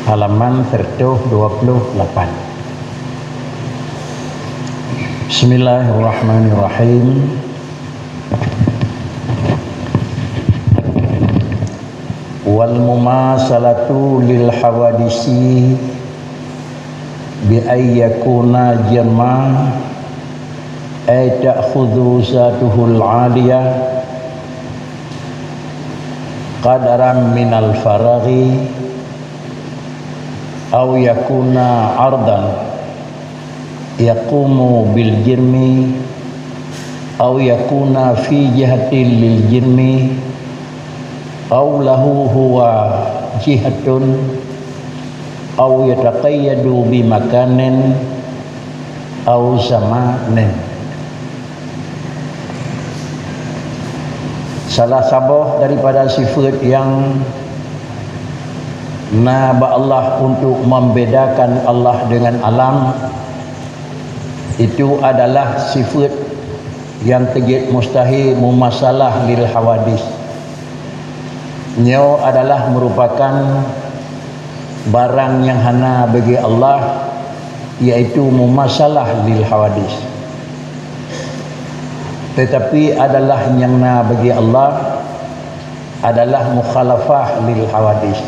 halaman 128. Bismillahirrahmanirrahim. Wal mumasalatu lil hawadisi bi ayyakuna jamma ay ta'khudhu zatuhul 'aliyah qadaran minal faraghi aw yakuna 'ardan yaqumu bil jirmi aw yakuna fi jihatil lil jirmi aw lahu huwa jihatun aw yataqayyadu bi makanin aw zamanin. Salah satu daripada sifat yang naba Allah untuk membedakan Allah dengan alam itu adalah sifat yang tegit mustahil mumasalah lil hawadis. Nyo adalah merupakan barang yang hana bagi Allah, yaitu mumasalah lil hawadis. Tetapi adalah yang na bagi Allah adalah mukhalafah lil hawadis.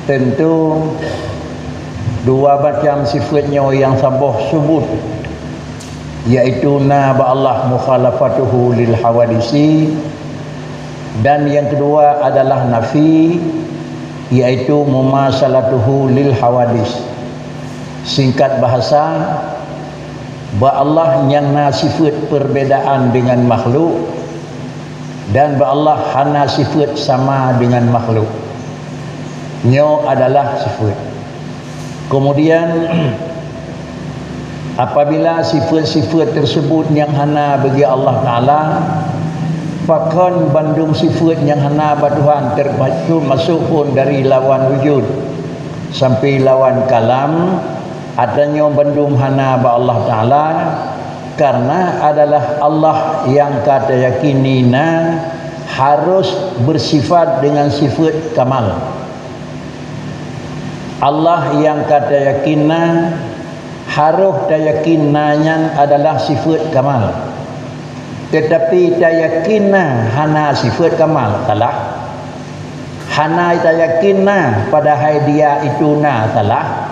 Tentu dua macam sifatnya yang sabah subut, yaitu na ba Allah mukhalafatuhu lil hawadisi, dan yang kedua adalah nafi, yaitu mumasalatuhu lil hawadis. Singkat bahasa, ba Allah yang na sifat perbedaan dengan makhluk, dan ba Allah hana sifat sama dengan makhluk. Nyo adalah sifat. Kemudian apabila sifat-sifat tersebut yang hana bagi Allah Ta'ala, pakon bandung sifat yang hana baduhan termasuk pun dari lawan wujud sampai lawan kalam, adanya bandung hana ba Allah Ta'ala, karena adalah Allah yang kata yakinina harus bersifat dengan sifat kamal. Allah yang kata yakinna harus yakinanya adalah sifat kamal. Tetapi yakinna hana sifat kamal salah. Hana yakinna padahal dia itu na salah.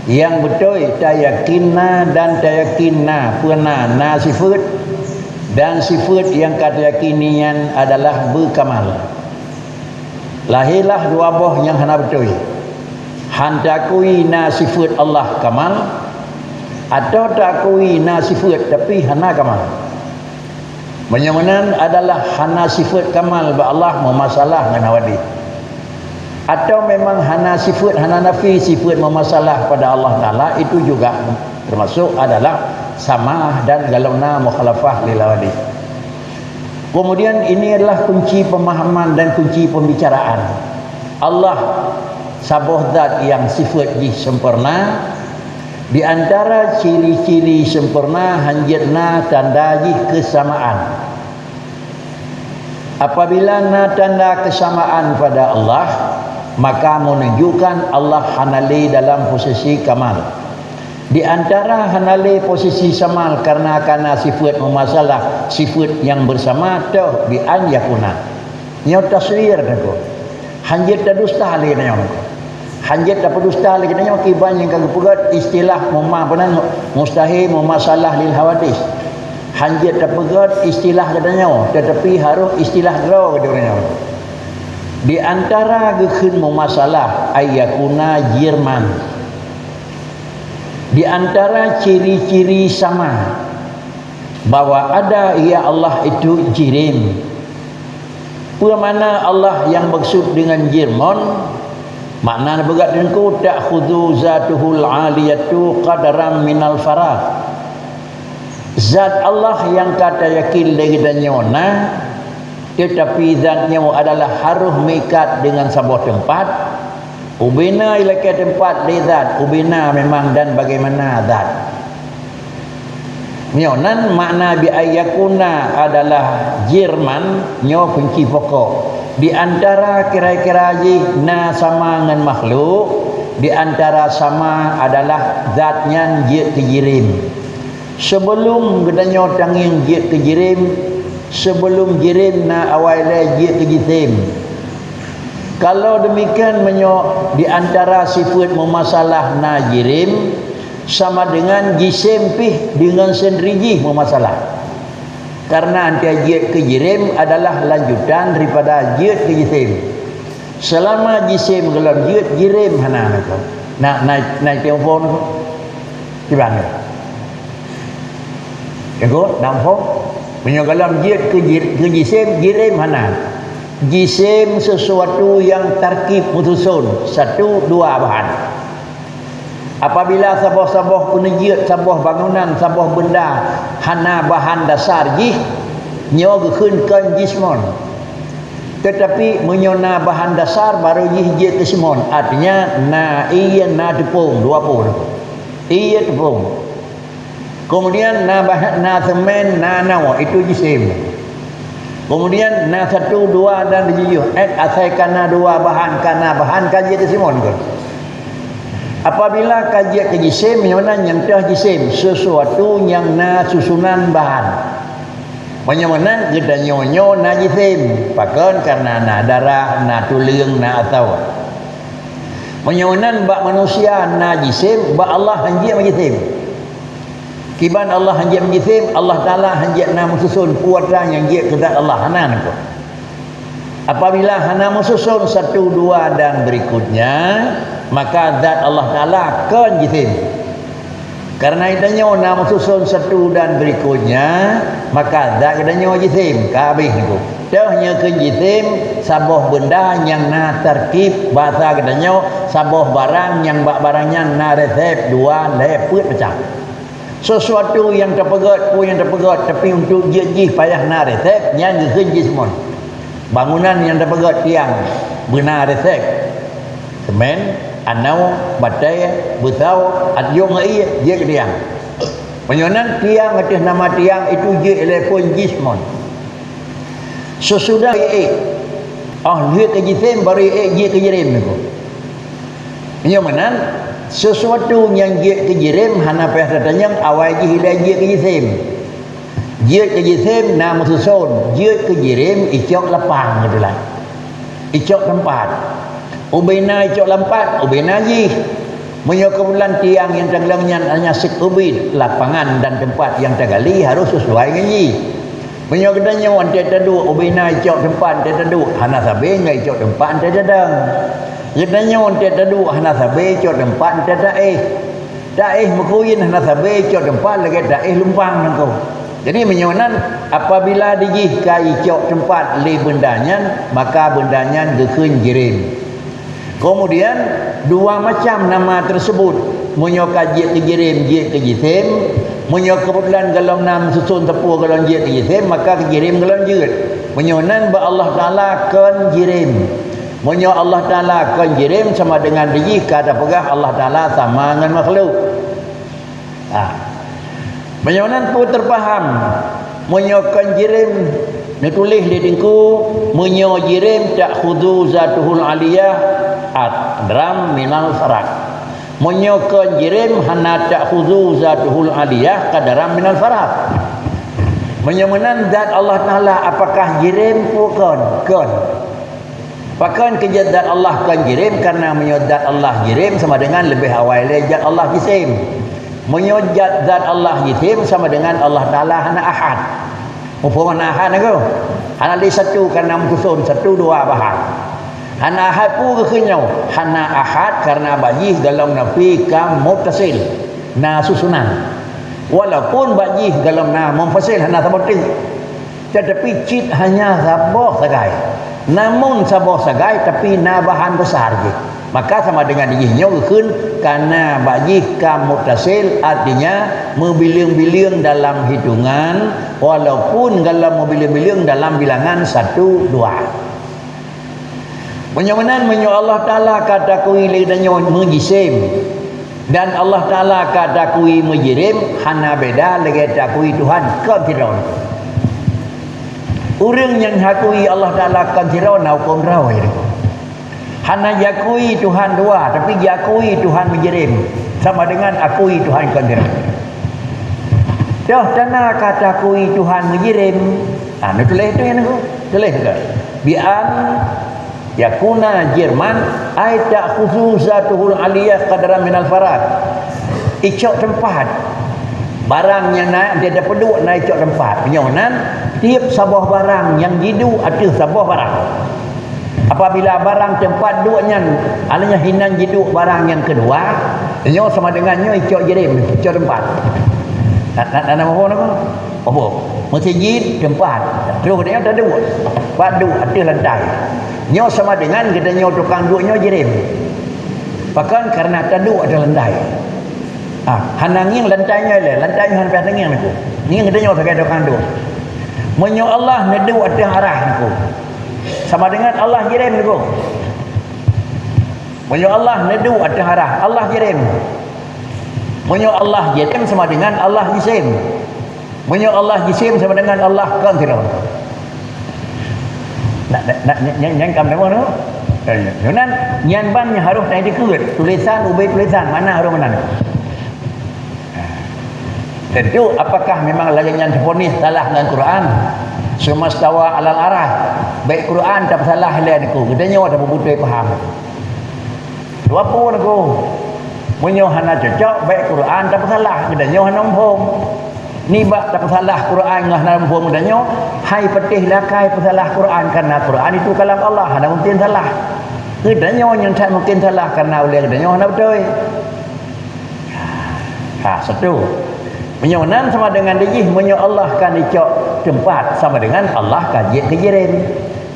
Yang betul yakinna dan yakinna pernah na sifat, dan sifat yang kata yakinian adalah berkamal. Lahirlah dua buah yang hana betul. Handakui na sifat Allah kamal, atau takui na sifat tapi hana kamal. Menyamanan adalah hana sifat kamal ba Allah memasalah dengan hawadis, atau memang hana sifat hana nafi sifat memasalah pada Allah Ta'ala, itu juga termasuk adalah sama dan galona mukhalafah lil hawadis. Kemudian ini adalah kunci pemahaman dan kunci pembicaraan. Allah sabuh zat yang sifat sempurna. Di antara ciri-ciri sempurna hanjirna tanda kesamaan. Apabila na tanda kesamaan pada Allah, maka menunjukkan Allah hanali dalam posisi kamal. Di antara hanali posisi samal karena sifat memasalah sifat yang bersama tu bi an yakuna. Nyo taswir tu. Hanjir tadusta ali nyo. Hanjat dapat dusta lagi nanya kiban yang kagak pugat istilah mustahil mumasalah lil hawadis. Hanjat dapat pugat istilah katanya, tetapi harus istilah draw katanya. Di antara gekun mumasalah ayakuna jirman. Di antara ciri-ciri sama bahwa ada ya Allah itu jirim. Mana Allah yang maksud dengan jirman? Makna begat dengku ta'khudhu zatuhul 'aliyatu qadaran minal faragh. Zat Allah yang kata yakin lagi dan nyona, tetapi zatnya adalah harus mengikat dengan sebuah tempat. Ubina ilaka tempat di zat, ubina memang dan bagaimana zat. Nyonan makna bi ayyakuna adalah jirman, nyo kunci pokok. di antara kira-kira na sama dengan makhluk, di antara sama adalah zatnya je kejirim. Sebelum gedanya tanging je kejirim, sebelum jirim na awalnya je kejirim. Kalau demikian di antara sifat memasalah na jirim sama dengan jisim pih dengan sendiri memasalah. Karena antara jid ke jirim adalah lanjutan daripada jid ke jisim. Selama jisim dalam jid jirim hana tu. Naik telefon tu. Di mana? Tengok nampak. Menyogalam jid ke jisim jirim hana. Jisim sesuatu yang tarkib mutusun, satu dua bahan. Apabila sabah-sabah kunjit, sabah bangunan, sabah benda hana bahan dasar jih nyo gekeunkeun jismon. Tetapi menyona bahan dasar baru jih kesimon. Artinya na iya na tepung, dua pun. Iya tepung. Kemudian na semen na nawa itu jisim. Kemudian na satu dua dan tujuh. Asai kana dua bahan kana bahan kaji kesimon kan. Apabila kajian ke jisim, yang tah jisim sesuatu yang na susunan bahan. Mana kita nyonyo na jisim, pakan karena na darah, na tulang, na atau. Mana bak manusia na jisim, bak Allah hanjia jisim. Kiban Allah hanjia jisim, Allah Taala hanjia na susun kuatan yang dia kedat Allah hanan ko. Apabila hana mususun satu dua dan berikutnya, maka zat Allah Ta'ala kan jisim. Karena itanya nama susun satu dan berikutnya, maka zat itanya jisim. Kabih itu. Dahnya ke jisim, sabah benda yang na terkib, bahasa itanya sabah barang yang barangnya na resep dua leput macam. Sesuatu yang terpegat, tapi untuk jih payah na resep, yang ke jismon. Bangunan yang terpegat tiang, benar resep. Semen, anau, batai, busau, adyong ai dia ke tiang. Penyonan tiang atas nama tiang itu je telepon jismon. Sesudah dia ke jisim baru dia ke jirim itu. Penyonan sesuatu yang dia ke jirim hana payah datanya awal je dia ke jisim. Dia ke jisim nama susun, dia ke jirim icok lapang gitu lah. Icok tempat. Ubina icok lampat, ubina ji. Menyo kebulan tiang yang tenggelangnya hanya sekubit lapangan dan tempat yang tergali harus sesuai dengan ji. Menyo kedanya wan tadu ubina icok tempat tadu hana sabe ngai icok tempat tadang. Kedanya wan tadu hana sabe icok tempat tadaeh. Daeh mekuin hana sabe icok tempat lagi daeh lumpang nangko. Jadi menyonan apabila digih kai icok tempat li bendanya, maka bendanya gekeun jirim. Kemudian dua macam nama tersebut, munyo kaji kejirim je ke jisim, munyo kebetulan galam nam susun tepu galam je ke jisim, maka kejirim galam jeut. Menyonan ba Allah Taala kan jirim. Munyo Allah Taala kan jirim sama dengan digih kata pegah Allah Taala sama dengan makhluk. Menyonan pun terfaham. Menyokan jirim ditulis di tingku menyo jirim tak khudu zatuhul aliyah adram minal farak. Menyokan jirim hana tak khudu zatuhul aliyah kadaram minal farak. Menyonan zat Allah Taala apakah jirim bukan? Kan. Bahkan kejat zat Allah kan jirim karena menyodat Allah jirim sama dengan lebih awal zat Allah jisim. Menyojat zat Allah jisim sama dengan Allah Ta'ala hana ahad. Umpama ahad aku hana di satu karena mususun satu dua bahan. Hana ahad pun kekenyau. Hana ahad karena bajih dalam nafi kam muttasil na susunan. Walaupun bajih dalam na munfasil hana sabatin. Tetapi cit hanya sabah sagai. Namun sabah sagai tapi na bahan besar je. Maka sama dengan dijihnya kekeun karena bajih kam muttasil artinya membiling-biling dalam hitungan walaupun dalam membiling-biling dalam bilangan 1 2. Menyamanan menyo Allah Taala kata kui lidanya menjisim dan Allah Taala kata kui menjirim hana beda lagi takui Tuhan ke Firaun. Orang yang hakui Allah Ta'ala kan tirau na hukum rawai itu. Hana yakui Tuhan dua, tapi yakui Tuhan menjerim. Sama dengan akui Tuhan kan tirau. Dah tanah kata akui Tuhan menjerim. Nah, tulis itu yang aku. Tulis juga. Bi'an yakuna Jerman ay ta'khuzuzatuhul aliyah qadaran minal farad. Icok tempat. Barang yang naik dia ada peduk naik icok tempat. Penyonan tiap sebuah barang yang jidu ada sebuah barang. Apabila barang tempat duknya alanya hinan jidu barang yang kedua, nyo sama dengannya icok jerim, icok tempat. Nak nama apa? Apa? Masjid tempat. Terus dia ada dua. Badu ada lantai. Nyo sama dengan kita nyo tukang duknya jerim. Bahkan karena tadu ada lantai. Hanangin lantainya le, lantainya han patangin aku. Ni kita nyo pakai tukang duk. Menyo Allah nedu ada arah aku. Sama dengan Allah jerim aku. Menyo Allah nedu ada arah, Allah jerim. Menyo Allah jerim sama dengan Allah jisim. Menyo Allah jisim sama dengan Allah kontrol. Nak yang kam nama tu. Yunan nyan ban harus naik dikut. Tulisan ubay tulisan mana harus mana. Tentu apakah memang lagian terponis salah dengan Quran? Semastawa alal arah. Baik Quran tak salah laiku. Gedanya ada berbutai faham. Dua pun aku. Menyo hana cocok baik Quran tak salah. Gedanya hana umpum. Ni bak tak salah Quran ngah dalam umpum gedanya. Hai petih lakai salah Quran karena Quran itu kalam Allah. Hana mungkin salah. Gedanya yang tak mungkin salah karena oleh gedanya hana betul. Satu. Menyonan sama dengan dijih menyo Allah kan dicok tempat sama dengan Allah kajit kejirim.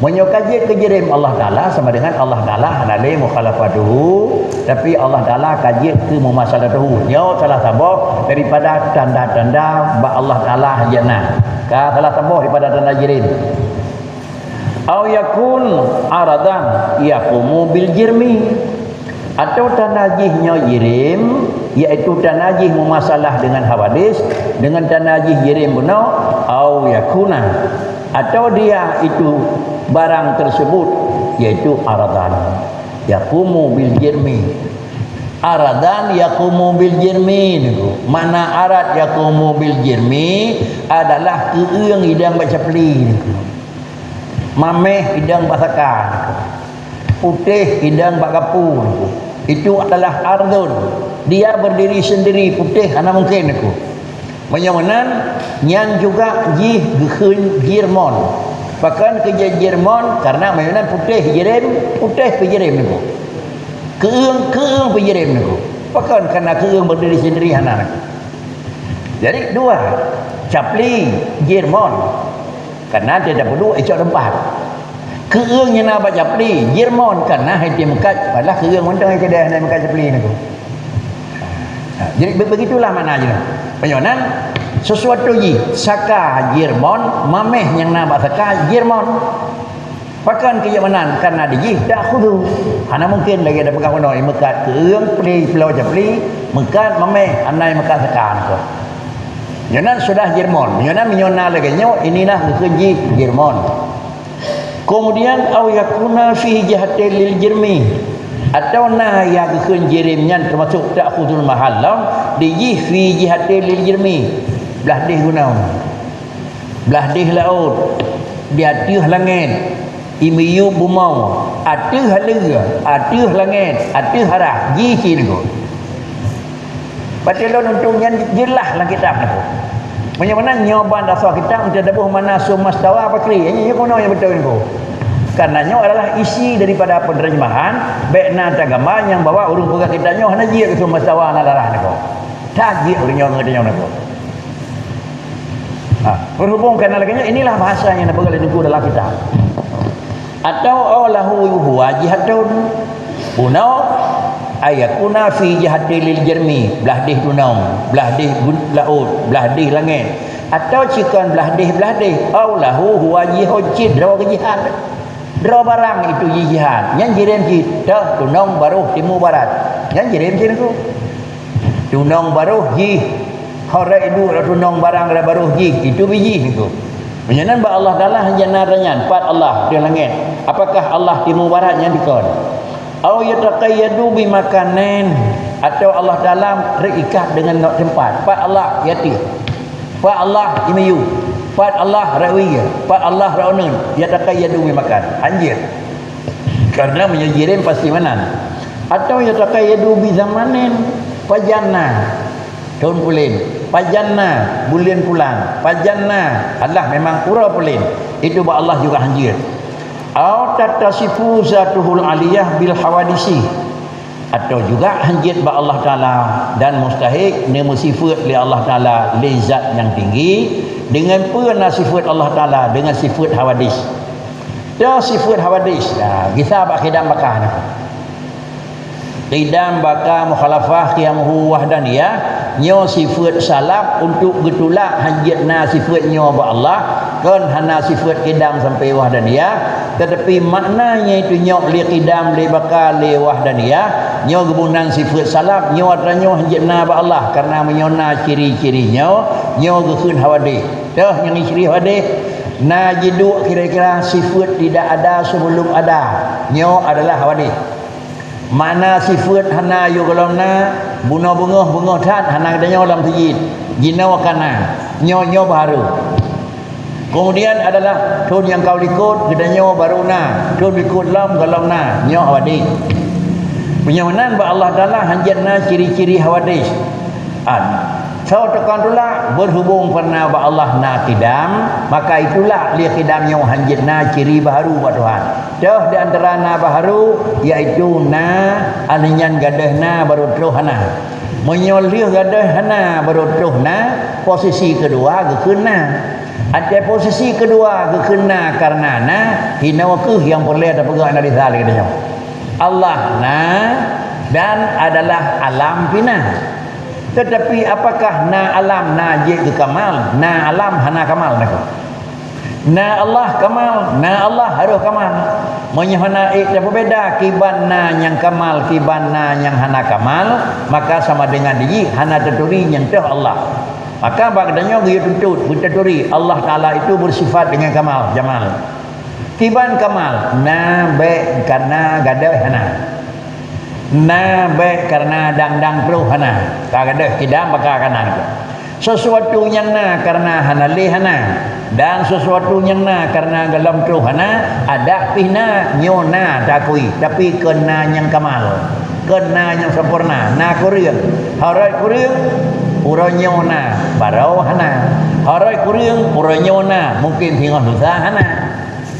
Menyo kajit kejirim Allah Taala sama dengan Allah Taala hanale mukhalafatuhu, tapi Allah Taala kajit ke mumasalatuhu. Nyo salah sabah daripada tanda-tanda ba Allah Taala hajana. Ka salah sabah daripada tanda jirim. Au yakun aradan yaqumu bil jirmi. Atau tanajihnya jirim, iaitu tanajih memasalah dengan hawadis, dengan tanajih jirim benar, au yakuna, atau dia itu barang tersebut iaitu aradan yaqumu bil jirmi. Aradan yaqumu bil jirmi niku. Mana arad yaqumu bil jirmi adalah keung hidang baca peli niku. Mameh hidang basaka niku. Putih hidang bakapu niku. Itu adalah ardun. Dia berdiri sendiri putih ana mungkin aku. Menyamanan yang juga jih geun Jerman. Bahkan kerja Jerman karena menyamanan putih jirim, putih pejirim aku. Keung pejirim aku. Bahkan karena keung berdiri sendiri ana aku. Jadi dua, capli Jerman. Karena dia dah perlu icok tempat. Keung yang nak baca peli Jerman karena hati mekat padahal keung mentang yang dia nak mekat peli ni tu. Jadi begitulah maknanya. Penyonan sesuatu ji saka Jerman mameh yang nak saka Jerman. Pakan kejamanan karena dia tak khudu. Hana mungkin lagi ada pegang menoi mekat keung peli pulau peli mekat mameh anai mekat saka tu. Penyonan sudah Jerman. Penyonan menyona lagi nyo inilah keji Jerman. Kemudian au yakuna fi jahatil lil jirmi, atau nah yang keun jirimnya termasuk ta'khudul mahallam di fi jahatil lil jirmi, belah dih gunau, belah dih laut, di atuh langit, imiyu bumau, atuh halega, atuh langit, atuh harah ji niku. Batalon untungnya jelas lah kitab niku. Bagaimana nyoban dasar kita untuk dabuh mana sumastawa pakri. Ini kono yang betul niku. Karenanya adalah isi daripada penerjemahan baikna agama yang bawa urung pegang kita nyo hana jia sumastawa nalarah niku. Tajik urang nyo ngerti niku. Berhubung karena lagi inilah bahasa yang nabagal niku dalam kitab. Atau lahu huwa jihadun punau ayakuna fi jahatil jermi, belah dih gunung, belah dih laut, belah dih langit, atau cikan belah dih au lahu huwa jihad draw jihad, draw barang itu jihad yang jirim kita tunong baruh timur barat yang jirim sini tu tunong baruh jih hore itu tunong barang baruh jih itu biji itu Menyenan ba Allah Taala hanjana ranyan pat Allah di langit. Apakah Allah timur baratnya dikon? Au yataqayyadu bi makanin, atau Allah Taala terikat dengan tempat. Pat Allah yati. Pat Allah imiyu. Pat Allah rawiya. Pat Allah raunun. Yataqayyadu bi makan. Anjir. Karena menyajirin pasti manan. Atau yataqayyadu bi zamanin pajanna. Tahun pulin. Pajanna bulan pulang. Pajanna Allah memang pura pulin. Itu ba Allah juga hanjir. Au tatasifu zatuhul aliyah bil hawadisi, atau juga hanjir ba Allah Taala dan mustahik nemu sifat li Allah Taala li zat yang tinggi dengan puna sifat Allah Taala dengan sifat hawadis. Dia sifat hawadis. Kita bak khidam bakah nak. Qidam baka mukhalafah qiyamuhu wahdaniyah nyo sifat salaf untuk getulak hanjitna sifat nyo ba Allah kan hana sifat qidam sampai wahdaniyah, tetapi maknanya itu nyo li qidam li baka li wahdaniyah nyo gebunan sifat salaf nyo adranyo hanjitna ba Allah karena menyona ciri-cirinya nyo gekeun hawadis. Dah yang ciri hawadis najidu kira-kira sifat tidak ada sebelum ada nyo adalah hawadis. Mana sifat hana yu golongna bunga-bunga tat hana adanya dalam tajid jina wakana nyo baru. Kemudian adalah tun yang kau ikut gedanyo baruna tun ikut lam golongna nyo hawadis. Penyawanan ba Allah Taala hanjatna ciri-ciri hawadis. So tekan tula berhubung pernah ba Allah na qidam, maka itulah li qidam yang hanjatna ciri baharu ba Tuhan. Dah di antara na baharu iaitu na alinyan gadahna baru terus hana. Menyolih gadah hana baru terus na posisi kedua gekena. Ada posisi kedua gekena karena na hina wakeh yang boleh ada pegang dari zalik katanya. Allah na dan adalah alam pinah. Tetapi apakah na alam na je ke kamal, na alam hana kamal nak. Na Allah kamal, na Allah harus kamal. Menyahana itu berbeza kiban na yang kamal, kiban na yang hana kamal, maka sama dengan dia hana terturi yang teh Allah. Maka bagdanya dia tuntut berterturi Allah Taala itu bersifat dengan kamal, jamal. Kiban kamal, na baik karena gadah hana. Na baik karena dang-dang terus hana. Kagadah kidam maka kanan. Sesuatu yang na karena hana li hana dan sesuatu yang na karena dalam terus hana ada pina nyona takui tapi kena yang kamal. Kena yang sempurna. Na kuriang. Harai kuriang urang nyona barau hana. Harai kuriang urang nyona mungkin tinggal dosa hana.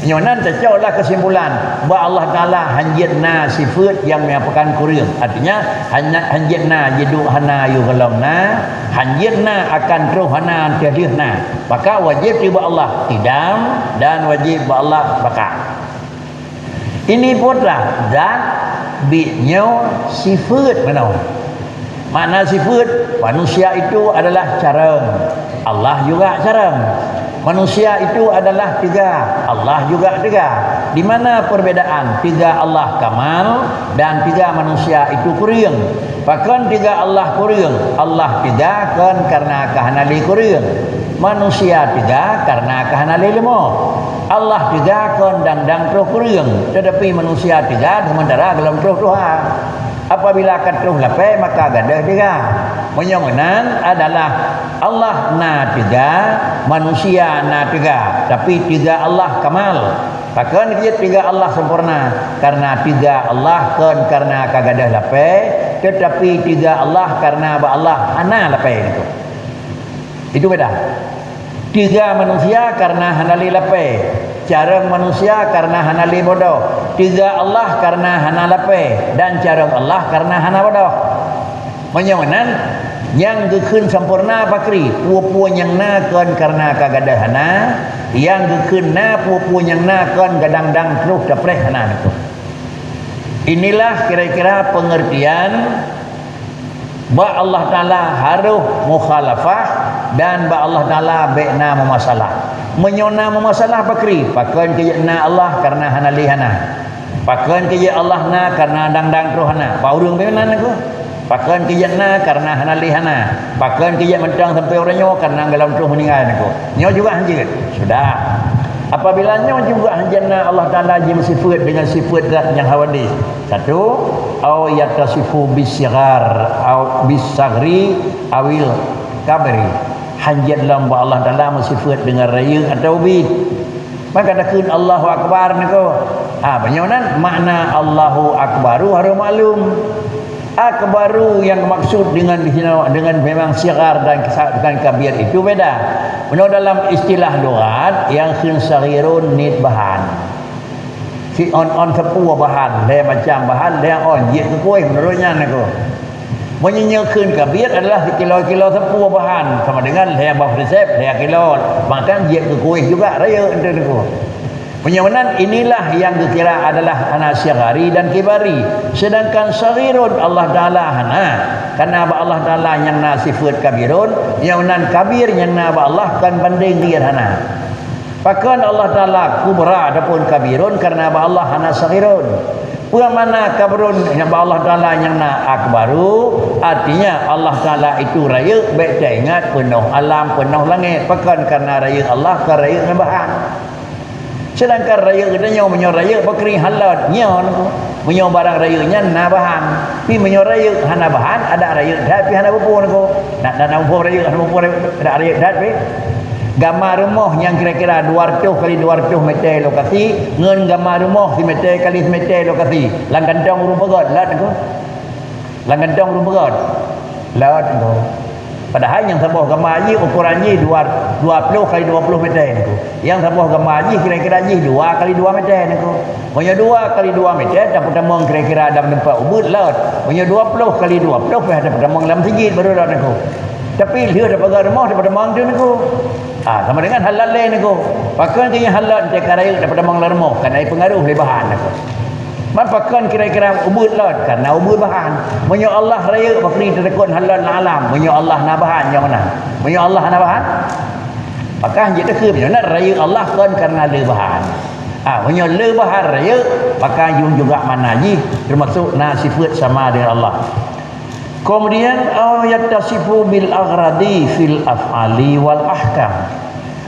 Nyonan tercaulah kesimpulan bahawa Allah Taala hanjitna sifat yang merupakan kuriang. Artinya hanjitna jeduk hana yu galongna, hanjitna akan terus hana tiadihna. Maka wajib tiba Allah qidam dan wajib ba Allah baka. Ini pula zat binyo sifat mana? Makna sifat manusia itu adalah carang. Allah juga carang. Manusia itu adalah tiga, Allah juga tiga. Di mana perbedaan? Tiga Allah kamal dan tiga manusia itu kuriang. Bahkan tiga Allah kuriang. Allah tiga kan karena kahanali kuriang. Manusia tiga karena kahanali limo. Allah tiga kan dang terus kuriang. Tetapi manusia tiga sementara dalam terus Tuhan. Apabila akan terus lapai maka gadah tiga. Menyangunan adalah Allah na tiga, manusia na tiga, tapi tiga Allah kamal. Bahkan dia tiga Allah sempurna karena tiga Allah kan karena kagadah lapai, tetapi tiga Allah karena ba Allah ana lapai itu. Itu beda. Tiga manusia karena hanali lapai, carang manusia karena hanali bodoh. Tiga Allah karena hana lapai dan carang Allah karena hana bodoh. Menyawanan yang gekun sempurna pakri puan yang nakon karena kagadah hana, yang gekun na puan yang nakon gadang-dang terus dapreh hana itu. Inilah kira-kira pengertian ba Allah Taala harus mukhalafah dan ba Allah Taala baikna memasalah. Menyona memasalah pakri pakan kejana Allah karena hana lihana. Pakan keje Allah na karena dang-dang terus hana. Pa urang benan aku. Pakan kejat na karena hanali hana. Pakan kejat mentang sampai orangnya karena dalam tu meninggal aku. Nyo juga hanjit. Sudah. Apabila nyo juga hanjana Allah Taala jim sifat dengan sifat zat yang hawadis. Satu, au yatasifu bisighar au bisagri awil kabri. Hanjat lam Allah Taala sifat dengan raya atau bi. Maka dakun Allahu Akbar niko. Banyak makna Allahu Akbaru harus maklum. Akbaru yang maksud dengan memang sigar dan kabir itu beda. Menurut dalam istilah lughat yang khinsagirun nit bahan. Si on sepuluh bahan, dia macam bahan dia on je ke kuih menurutnya niko. Menyenyakan kabir adalah kilo-kilo sepuluh bahan sama dengan dia baf resep dia kilo makan je ke kuih juga raya itu niko. Penyamanan inilah yang dikira adalah anak syagari dan kibari. Sedangkan sagirun Allah Ta'ala hana. Karena Allah Ta'ala yang na sifat kabirun. Yang nan kabir yang na Allah kan banding dia hana. Bahkan Allah Ta'ala kubra adapun kabirun. Karena Allah hana sagirun. Puan mana kabirun yang Allah Ta'ala yang na akbaru. Artinya Allah Ta'ala itu raya. Baik tak ingat penuh alam, penuh langit. Bahkan karena raya Allah kan raya yang bahan. Sedangkan raya katanya menyo raya bakri halal nyon menyo barang rayanya na bahan pi menyo raya hana bahan ada raya dah pi hana bupo nako nak dan bupo raya hana bupo ada raya dah pi gambar rumah yang kira-kira 200 kali 200 meter lokasi ngen gambar rumah 1 meter kali 1 meter lokasi langgandong rumah god lat nako langgandong rumah god lat nako. Padahal yang sebuah gambar haji ukurannya 20 kali 20 meter itu. Yang sebuah gambar haji kira-kira haji 2 kali 2 meter itu. Punya 2 kali 2 meter dapat temang kira-kira dalam tempat ubud laut. Punya 20 kali 20 dapat temang dalam sejid baru laut itu. Tapi dia dapat rumah dapat temang tu itu. Sama dengan halal lain itu. Pakai dia halal dia karaya dapat temang dalam rumah kerana pengaruh dari bahan itu. Mapakan kira-kira ubud laut karena ubud bahan. Menyo Allah raya bakri terkon halal alam. Menyo Allah na bahan yang mana? Menyo Allah na bahan. Maka jadi ke nak raya Allah kan karena le bahan. Menyo le bahan raya maka juga mana ji termasuk na sifat sama dengan Allah. Kemudian yattasifu bil aghradi fil af'ali wal ahkam.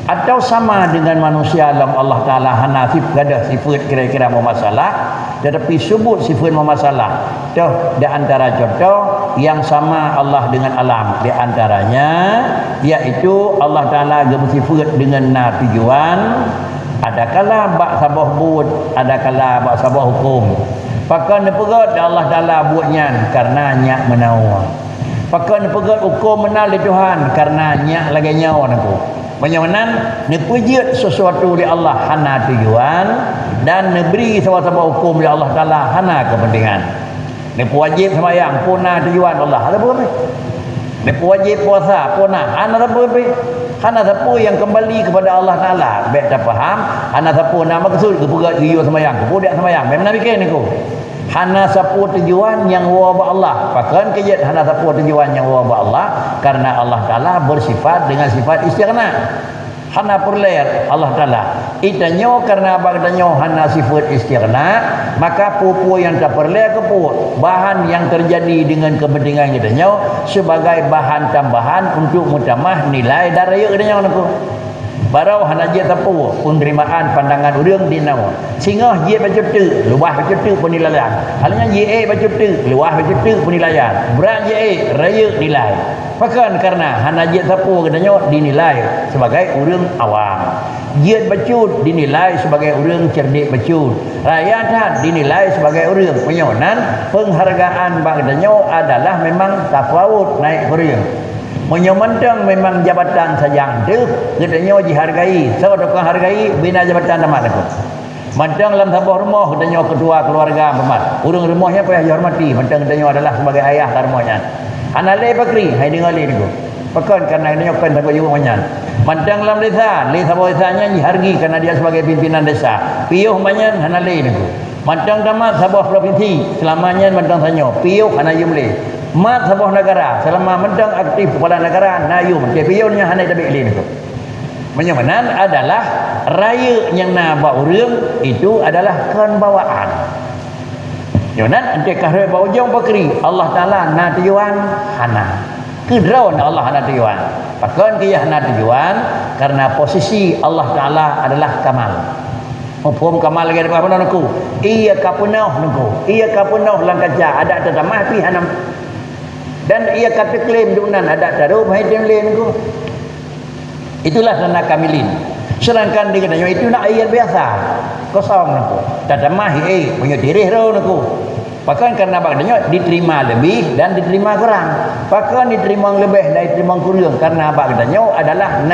Atau sama dengan manusia alam Allah Ta'ala hanafif gada sifat kira-kira memasalah tetapi sebut sifat memasalah tu di antara contoh yang sama Allah dengan alam di antaranya iaitu Allah Ta'ala gem sifat dengan na tujuan adakala bak sabah bud adakala bak sabah hukum pakan pegat Allah Ta'ala buatnya karena nyak menawar pakan pegat hukum menal di Tuhan karena nyak lagi nyawa aku Menyamanan nepujud sesuatu di Allah hana tujuan dan neberi sesuatu hukum di Allah Ta'ala hana kepentingan. Nepu wajib sembahyang puna tujuan Allah. Ada apa? Nepu wajib puasa puna hana apa? Hana sapu yang kembali kepada Allah Ta'ala. Baik tak faham? Hana sapu nama maksud kepugat jiwa sembahyang. Kepudak sembahyang. Memang bikin niku. Hana sapu tujuan yang wabah Allah. Pakan kejat hana sapu tujuan yang wabah Allah karena Allah Ta'ala bersifat dengan sifat istighna. Hana perler Allah Ta'ala. Itanyo karena bagdanyo hana sifat istighna, maka pupu yang tak perler kepu bahan yang terjadi dengan kepentingan itanyo sebagai bahan tambahan untuk mutamah nilai daraya itanyo naku. Barau hana je tapu penerimaan pandangan urang dinawa. Sehingga je baca tu, luah baca tu penilaian. Halnya je baca tu, luah baca tu penilaian. Berat je raya nilai. Bahkan karena hana je tapu katanya dinilai sebagai urang awam. Je bacut dinilai sebagai urang cerdik bacut. Rakyat dinilai sebagai urang penyonan. Penghargaan bagdanyo adalah memang tafawut naik urang. Menyomandang memang jabatan sajang tu katanya dihargai. Saya dokang hargai bina jabatan tamat aku. Mandang dalam sebuah rumah katanya ketua keluarga bermat. Urang rumahnya payah dihormati. Mandang katanya adalah sebagai ayah rumahnya. Anak le bakri hai dengar le niku. Pekan karena katanya kan sebagai rumahnya. Mandang dalam desa, le sebuah desanya dihargai karena dia sebagai pimpinan desa. Piuh manyan hana le niku. Mandang tamat sebuah provinsi selamanya mandang sanyo. Piuh hana jumle. Mat sebuah negara selama mendang aktif kepala negara nayum kepiunnya hanai dabik lin itu. Menyamanan adalah raya yang naba urang itu adalah kan bawaan. Jonan ente kahre ba ujung bakri Allah Taala na tujuan hana. Kedraun Allah na tujuan. Pakon kia hana tujuan karena posisi Allah Taala adalah kamal. Mufhum kamal lagi apa nak aku? Ia kapunau nunggu. Ia kapunau lang kaca ada tetamah pi hanam. Dan ia kata klaim dunan ada taruh mai dem le nunggu. Itulah tanda kamilin. Sedangkan dia katanya itu nak ayat biasa. Kosong nunggu. Tetamah punya diri ro nunggu. Bahkan karena bagdanya diterima lebih dan diterima kurang. Bahkan diterima lebih dan diterima kurang karena bagdanya adalah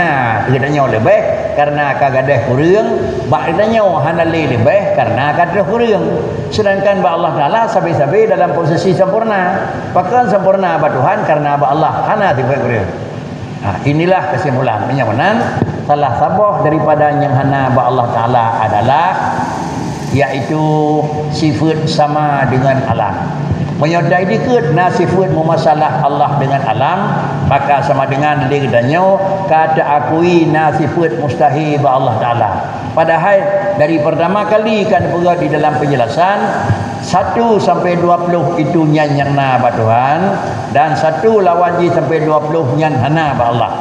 bagdanya lebih karena kagadah kurang, bagdanya hanali lebih karena kagadah kurang. Sedangkan ba Allah Taala sabi-sabi dalam posisi sempurna. Bahkan sempurna ba Tuhan karena ba Allah hana tiba kurang. Inilah kesimpulan penyamanan salah sabah daripada yang hana ba Allah Taala adalah iaitu sifat sama dengan alam. Menyodai dikit na sifat memasalah Allah dengan alam, maka sama dengan dikatanya kata akui na sifat mustahil ba Allah Taala. Padahal dari pertama kali kan pula di dalam penjelasan 1 sampai 20 itu yang na ba Tuhan dan 1 lawan sampai 20 yang hana ba Allah.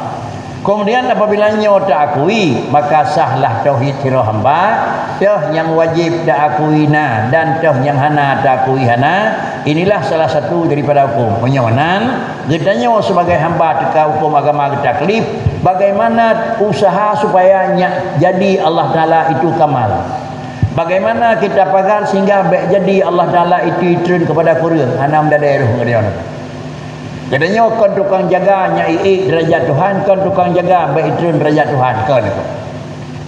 Kemudian apabila nyo tak akui maka sahlah tauhid sira hamba. Tauh yang wajib tak akui dan tauh yang hana tak akui hana. Inilah salah satu daripada hukum penyawanan. Gedanya sebagai hamba teka hukum agama taklif, bagaimana usaha supaya jadi Allah Taala itu kamal. Bagaimana kita pagar sehingga jadi Allah Taala itu turun kepada kurang. Hana mendadai roh ngadian. Katanya kon tukang jaga nyai derajat Tuhan, kon tukang jaga baitun derajat Tuhan kon itu.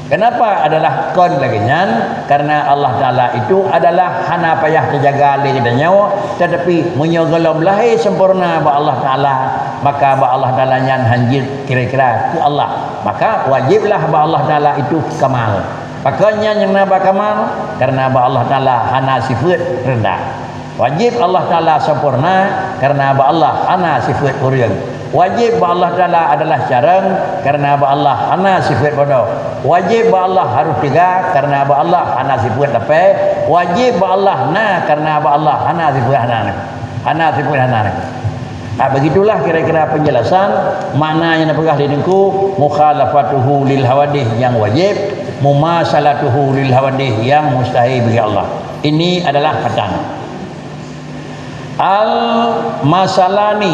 Kenapa adalah kon lagi nyan? Karena Allah Taala itu adalah hana payah terjaga le katanya, tetapi menyogelom lahir sempurna ba Allah Taala, maka ba Allah Taala nyan hanjir kira-kira ke Allah. Maka wajiblah ba Allah Taala itu kamal. Pakanya yang naba kamal karena ba Allah Taala hana sifat rendah. Wajib Allah Taala sempurna karena ba Allah hana sifat kurang. Wajib ba Allah Taala adalah jarang karena ba Allah hana sifat bodoh. Wajib ba Allah harus tiga karena ba Allah hana sifat lepai. Wajib ba Allah karena ba Allah hana sifat hana. Hana sifat hana. Begitulah kira-kira penjelasan makna yang dipegah di dengku mukhalafatuhu lil hawadih yang wajib, mumasalatuhu lil hawadih yang mustahil bagi Allah. Ini adalah patan. Al-masalani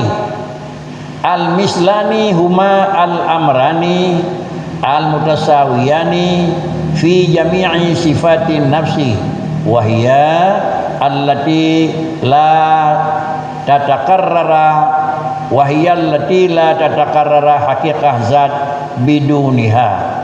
al-mislani huma al-amrani al-mutasawiyani fi jami'i sifatin nafsi wahiyya allati la tatakarrara wahiyya allati la tatakarrara haqiqah zat biduniha.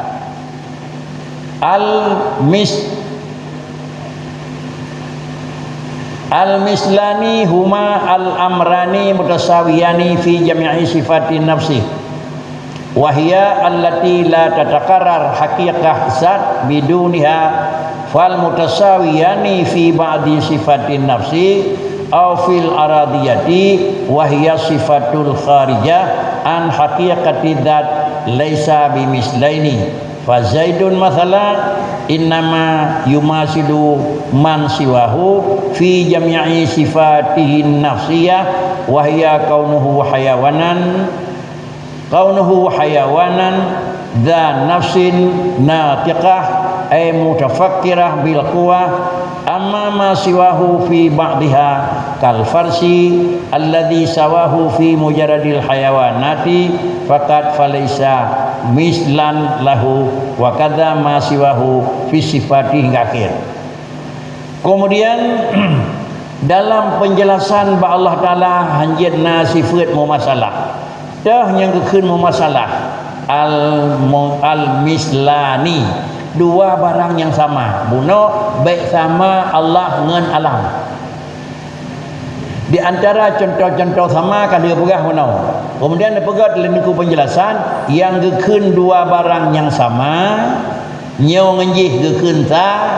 Al-mislani huma al-amrani mutasawiyani fi jami'i sifatin nafsi wahiyya allati la tatakarrar haqiqah zat biduniha fal mutasawiyani fi ba'di sifatin nafsi aw fil aradiyati wahiyya sifatul kharijah an haqiqati dzat laisa bimislaini fa zaidun mathalan innama yumasilu man siwahu fi jami'i sifatihi nafsiyah wa hiya kaunuhu hayawanan dha nafsin natiqah ay mutafakkirah bil quwah amma ma siwahu fi ba'diha kal farsi alladhi sawahu fi mujarradil hayawanati faqad falaysa mislan lahu wa kadza ma siwahu fi sifatihi akhir. Kemudian dalam penjelasan ba Allah Taala hanjirna sifat mumasalah dah yang kekeun mumasalah al-mislani dua barang yang sama buno baik sama Allah dengan alam. Di antara contoh-contoh sama kan dia pegah buno. Kemudian dia pegah dalam buku penjelasan yang gekeun dua barang yang sama nyau ngejih gekeun ta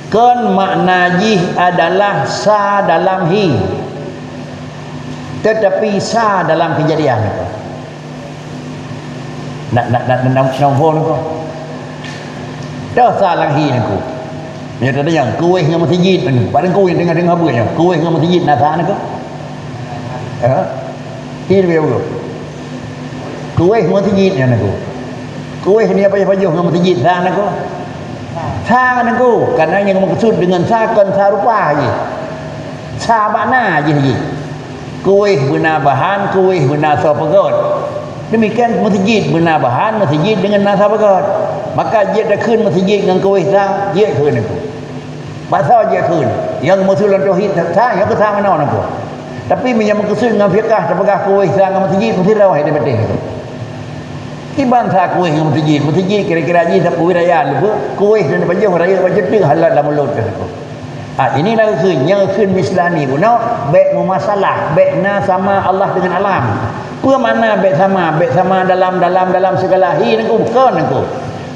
kan makna jih adalah sa dalam hi tetapi sa dalam kejadian itu. Nak nombor tu. Dah salah hi niku. Ya ada yang kuih dengan masjid ni. Padahal kuih dengar apa ya? Kuih dengan masjid nasa nak ke? Ya. Ini dia betul. Kuih dengan masjid ya nak. Kuih ni apa yang dengan masjid sa nak ke? Sa nak ke? Karena yang maksud dengan sa kan sa rupa je. Sa makna je ni. Kuih benar bahan, kuih benar sapagot. Demikian masjid benar bahan, masjid dengan nasa bagot. Maka dia dah kun masjid dengan kuih sa, dia kun aku. Pasal dia kun. Yang musulan tauhid sa, yang ke sa mana aku. Tapi yang maksud dengan fiqah terpegah kuih sa dengan masjid, mesti rawah dia betul itu. Iban sa kuih dengan masjid, masjid kira-kira je tak kuih raya lu. Kuih dan baju raya baju tu halal dalam mulut aku. Inilah kun yang kun mislani pun baik masalah baik na sama Allah dengan alam. Apa makna baik sama dalam segala hi aku bukan aku.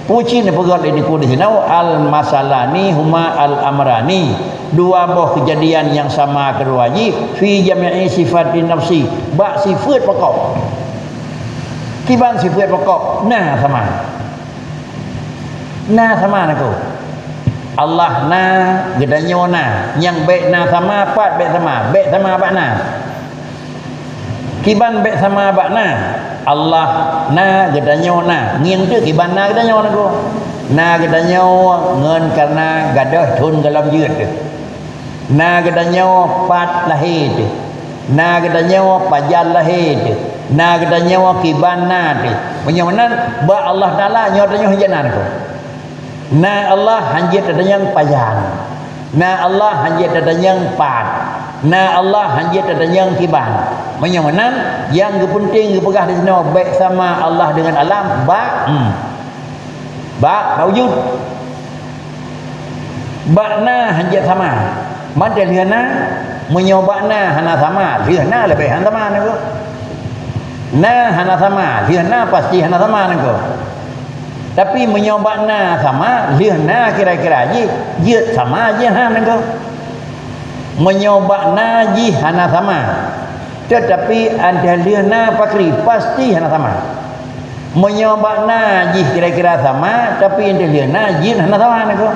Puji ni pegat ini ku di sini al masalani huma al amrani. Dua buah kejadian yang sama kedua ji fi jami'i sifatin nafsi. Bak sifat pokok. Kiban sifat pokok na sama aku. Allah na gedanya na yang baik na sama pat baik sama bat na kiban baik sama bat na Allah na gedanya na ngin tu kiban na gedanya na ko na gedanya ngen karena gadah thun dalam yeut tu na gedanya pat lahir tu na gedanya pajal lahir tu na gedanya kiban na tu menyamanan ba Allah taala nyotanya hajanan ko na Allah hanjit ada yang payan na Allah hanjit ada yang pat na Allah hanjit ada yang kiban menyamanan yang penting pegah di sini baik sama Allah dengan alam wujud na hanjit sama mantel liana menyobana hana sama liana lebih hana sama nak na hana sama liana pasti hana sama nak. Tapi menyoba na sama, lihat na kira-kira je sama je nak ko. Menyoba na je hana sama. Tetapi ada lihat na pakri pasti hana sama. Menyoba na je kira-kira sama, tapi ada lihat na je hana sama nak ko.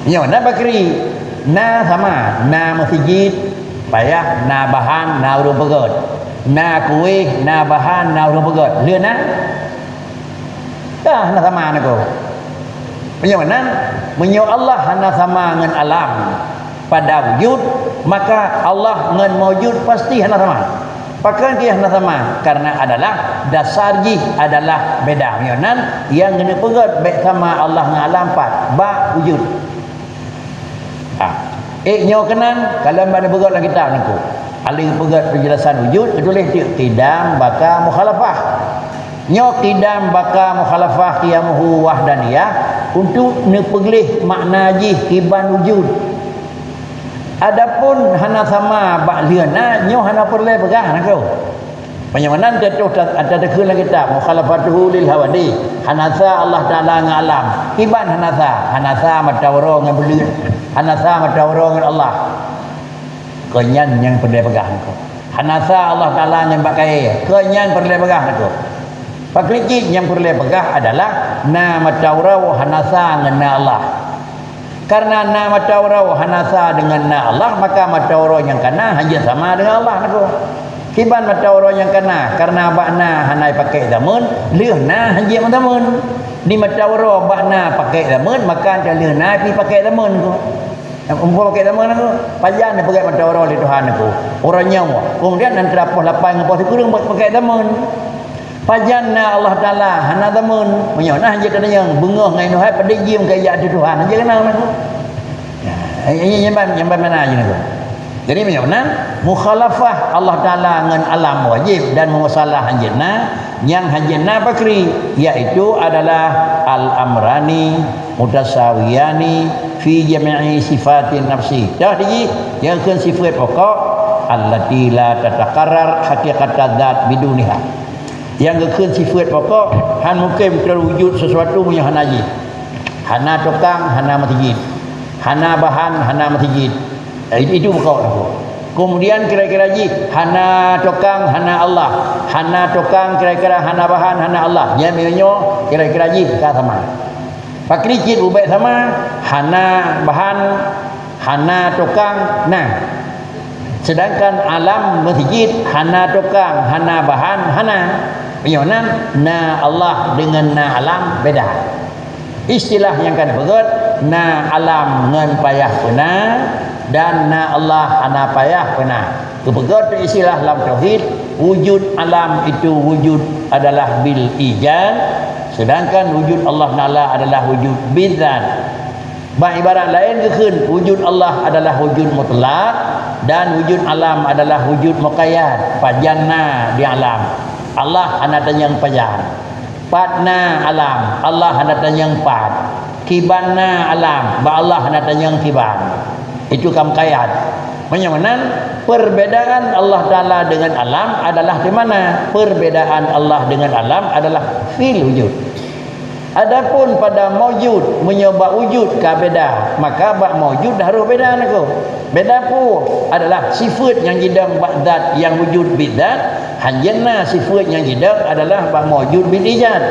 Menyoba na pakri na sama, na masjid payah na bahan na urung pegot. Na kuih, na bahan, na urung pegot. Lihat na dah hana sama nak ko. Menyamanan menyo Allah hana sama dengan alam pada wujud, maka Allah dengan mawjud pasti hana sama. Pakan dia hana sama karena adalah dasar ji adalah beda. Menyamanan yang kena pegat baik sama Allah dengan alam pat ba wujud. Nyo kenan kalau mana pegat dalam kitab nak ko. Aling pegat penjelasan wujud ketulis tidak baka mukhalafah. Nyok tidam baka mukhalafah qiyamuhu wahdaniyah untuk nepeglih makna jih kiban wujud. Adapun hana sama bak liana nyo hana perle pegah nak kau. Penyamanan tetuh ada dekul lagi kitab mukhalafatuhu lil hawadi. Hanasa Allah Taala ngalam. Kiban hanasa matawro ngan belut. Hanasa matawro ngan Allah. Kenyan yang perle pegah kau. Hanasa Allah Taala ngan bakai. Kenyan perle pegah kau. Paklicik yang perlu pegah adalah nama taurau hanasa dengan Allah. Karena nama taurau hanasa dengan Allah, maka mataurau yang kana hanya sama dengan Allah nak. Kiban mataurau yang kana karena bakna hanai pakai damun, lieuh na hanya damun. Di mataurau bakna pakai damun, maka dia lieuh na pi pakai damun ko. Umpama pakai damun aku, pajan dia pakai mataurau di Tuhan aku. Orangnya kemudian antara pos lapan dengan pos kurang pakai damun. Pajanna Allah Taala hana damun menyona hanya kena yang bengah ngai nuhai pada jim kaya di Tuhan aja kenal nak. Ini yang mana aja nak. Jadi menyona mukhalafah Allah Taala dengan alam wajib dan musalah hanjana yang hanjana bakri iaitu adalah al amrani mutasawiyani fi jami'i sifatin nafsi. Jadi yang kan sifat pokok allati la tatakarrar haqiqat zat biduniha. Yang kekun sifat pokok han mungkin terwujud sesuatu punya hanaji. Hana tukang, hana masjid. Hana bahan, hana masjid. Itu pokok aku. Kemudian kira-kira ji hana tukang, hana Allah. Hana tukang kira-kira hana bahan, hana Allah. Yang menyo kira-kira ji sama. Pakricit ubek sama, hana bahan, hana tukang. Nah, sedangkan alam masjid hana tukang, hana bahan, hana. Penyonan na Allah dengan na alam beda. Istilah yang kan begut na alam ngan payah pena dan na Allah hana payah pena. Kebegut istilah dalam tauhid, wujud alam itu wujud adalah bil ijad, sedangkan wujud Allah Taala adalah wujud bidzat. Ibarat lain keun wujud Allah adalah wujud mutlak dan wujud alam adalah wujud muqayyad. Pajanna di alam, Allah hana yang pajan. Patna alam, Allah hana yang pat. Kibanna alam, ba Allah hana yang kiban. Itu kam kayat. Menyaman perbedaan Allah Taala dengan alam adalah di mana? Perbedaan Allah dengan alam adalah fil wujud. Adapun pada maujud menyebab wujud ka beda, maka bak maujud harus beda naku. Beda pun adalah sifat yang jidang bak zat yang wujud bidzat, hanjana sifat yang jidang adalah bak maujud bil ijad.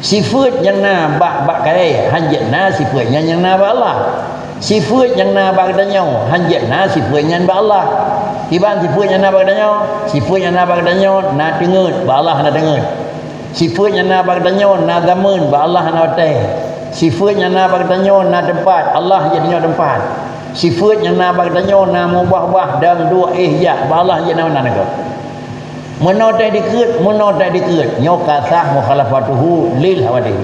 Sifat yang na bak kai hanjana sifatnya yang na bak Allah. Sifat yang na bak danyo hanjana sifatnya bak Allah. Tiban sifat yang na bak danyo, sifat yang na bak danyo na dengut, bak Allah na dengut. Sifatnya na bagdanyo na zaman ba Allah na hotel. Sifatnya na bagdanyo na tempat, Allah jadinya tempat. Sifatnya na bagdanyo na mubah-bah dan dua ihya ba Allah jadinya na naga. Meno tak dikut nyokasah mukhalafatuhu lil hawadih.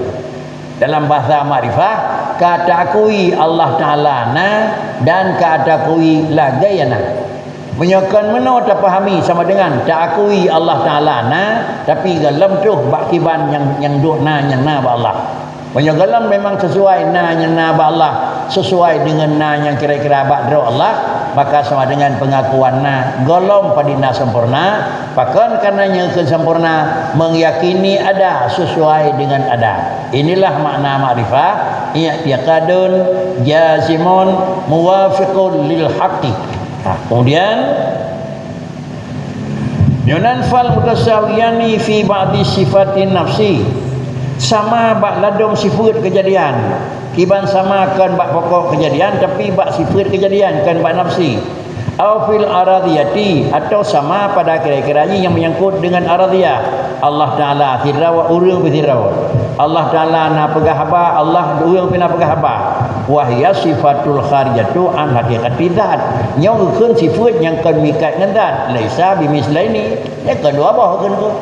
Dalam bahasa makrifah kata akui Allah Taala na dan kata akui lagayana. Menyokan meno tak fahami sama dengan tak akui Allah Taala na tapi galam tu bak kiban yang duk na yang na ba Allah. Menyogalam memang sesuai na yang na ba Allah, sesuai dengan na yang kira-kira bak dro Allah, maka sama dengan pengakuan na golom padina sempurna. Bahkan karenanya kesempurna meyakini ada sesuai dengan ada. Inilah makna makrifah, i'tiqadun jazimun muwafiqun lil haqqi. Kemudian yunanfal mutasawiyani fi ba'di sifatin nafsi, sama bak ladung sifat kejadian kiban sama kan bak pokok kejadian tapi bak sifat kejadian kan bak nafsi. Au fil aradiyati, atau sama pada kira-kiranya yang menyangkut dengan aradiyah. Allah Taala tirawa urang bitirawa. Allah Taala na pegah haba, Allah urang pina pegah haba. Wa hiya sifatul kharijatu an haqiqati zat. Nyau keun sifat yang kan mikat dengan zat. Laisa bimislaini. Ya kedua bah keun ko.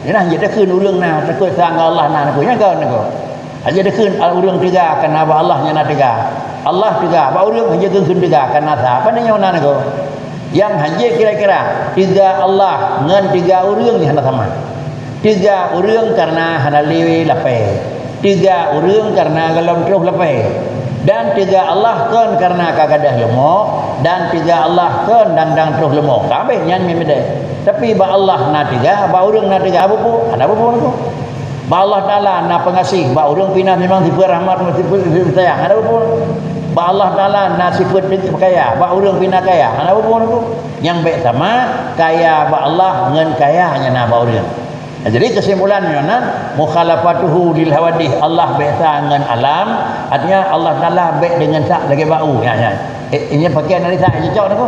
Yana jadi keun urang na takut sang Allah na ko nya kau na ko. Aja keun urang tiga kana ba Allah nya na tiga. Allah tiga, ba urang hanya keun tiga kana sa. Apa nya na ko? Yang hanya kira-kira tiga Allah ngan tiga urang ni hana sama. Tiga urang karena hana lewe lapai. Tiga urang karena galam terus lapai. Dan tiga Allah kan karena kagadah lemok, dan tiga Allah kan dang terus lemok. Kabeh nyan memede. Tapi ba Allah na tiga, ba urang na tiga apa pun? Ada apa pun tu? Ba Allah Taala na pengasih, ba urang pina memang sifat rahmat, sifat sayang. Ada apa pun? Ba Allah Taala na sifat kaya, ba urang pina kaya. Ada apa pun tu? Yang baik sama kaya ba Allah ngan kaya hanya na ba urang. Jadi kesimpulan Yonan mukhalafatuhu lil hawadih, Allah biasa dengan alam, artinya Allah Taala baik dengan sak lagi bau ya. Ini pakaian dari sak cocok nako.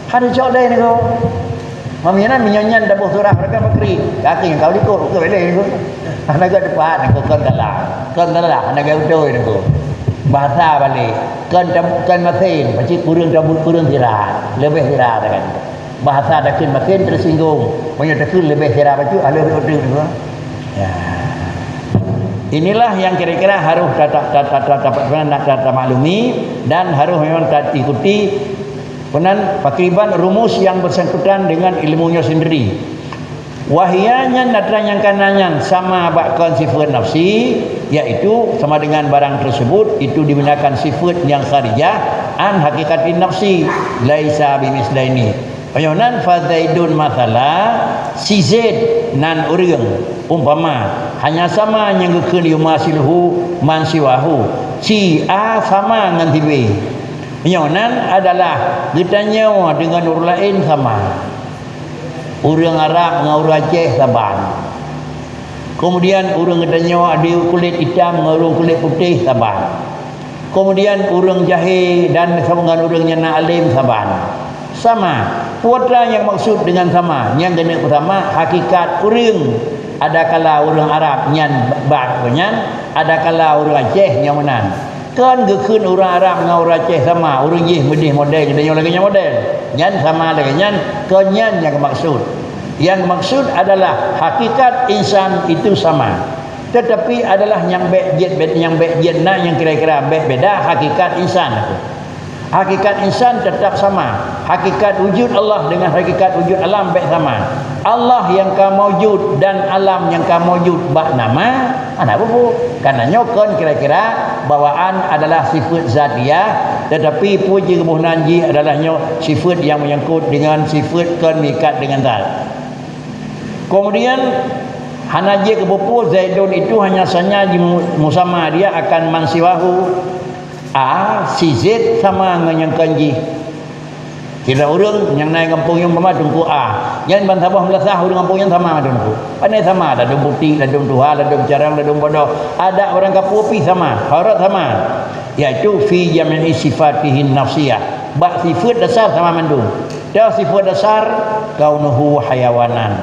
Ada cocok dah nako. Mamina minyanyan dabuh surah mereka bakri. Kaki kau dikut ke boleh nako. Anaga depan nako kan dalah. Kan dalah anaga utoi nako. Bahasa balik. Kan mesin, pasti kurang tira. Lebih tira kan. Bahasa dah kun makin tersinggung. Banyak takun lebih kira baju lebih betul juga. Ya. Inilah yang kira-kira harus dapat maklumi dan harus memang ikuti penan pakriban rumus yang bersangkutan dengan ilmunya sendiri. Wahyanya natran yang kanannya sama bakon sifat nafsi, yaitu sama dengan barang tersebut itu digunakan sifat yang kharijah an hakikatin nafsi laisa bimislaini. Payonan fadaidun masalah si Zaid nan urang umpama hanya sama yang gekeun yumasilhu man siwahu si A sama ngan si B. Payonan adalah ditanya dengan orang lain sama. Urang Arab dengan urang Aceh saban. Kemudian orang katanya ada kulit hitam dengan orang kulit putih saban. Kemudian orang jahil dan dengan orang yang alim saban. Sama. Putra yang maksud dengan sama. Yang kena pertama hakikat orang. Ada kala orang Arab nyan bak benyan, ada kala orang Aceh yang menan. Kan gekun orang Arab dengan orang Aceh sama, orang jih medih model katanya lagi model. Nyan sama lagi nyan, kan nyan yang maksud. Yang maksud adalah hakikat insan itu sama. Tetapi adalah yang bejit nak yang kira-kira beda hakikat insan itu. Hakikat insan tetap sama. Hakikat wujud Allah dengan hakikat wujud alam sama. Allah yang kamu wujud dan alam yang kamu wujud bak nama anak bubu. Karena nyokon kira-kira bawaan adalah sifat zatiyah, tetapi puji kebunan ji adalah sifat yang menyangkut dengan sifat kemikat dengan zat. Kemudian hanaji kebupu Zaidun itu hanya saja musama dia akan mansiwahu si Zaid sama dengan yang kanji. Kira orang yang naik kampung yang sama tunggu yang bantabah melasah orang kampung yang sama tunggu. Pandai sama, ada bukti, ada tuha, ada carang, ada bodoh. Ada orang kapupi sama, harat sama. Iaitu fi jami'i sifatihin nafsiyah. Bak sifat dasar sama mandung. Dah sifat dasar kaunuhu hayawanan.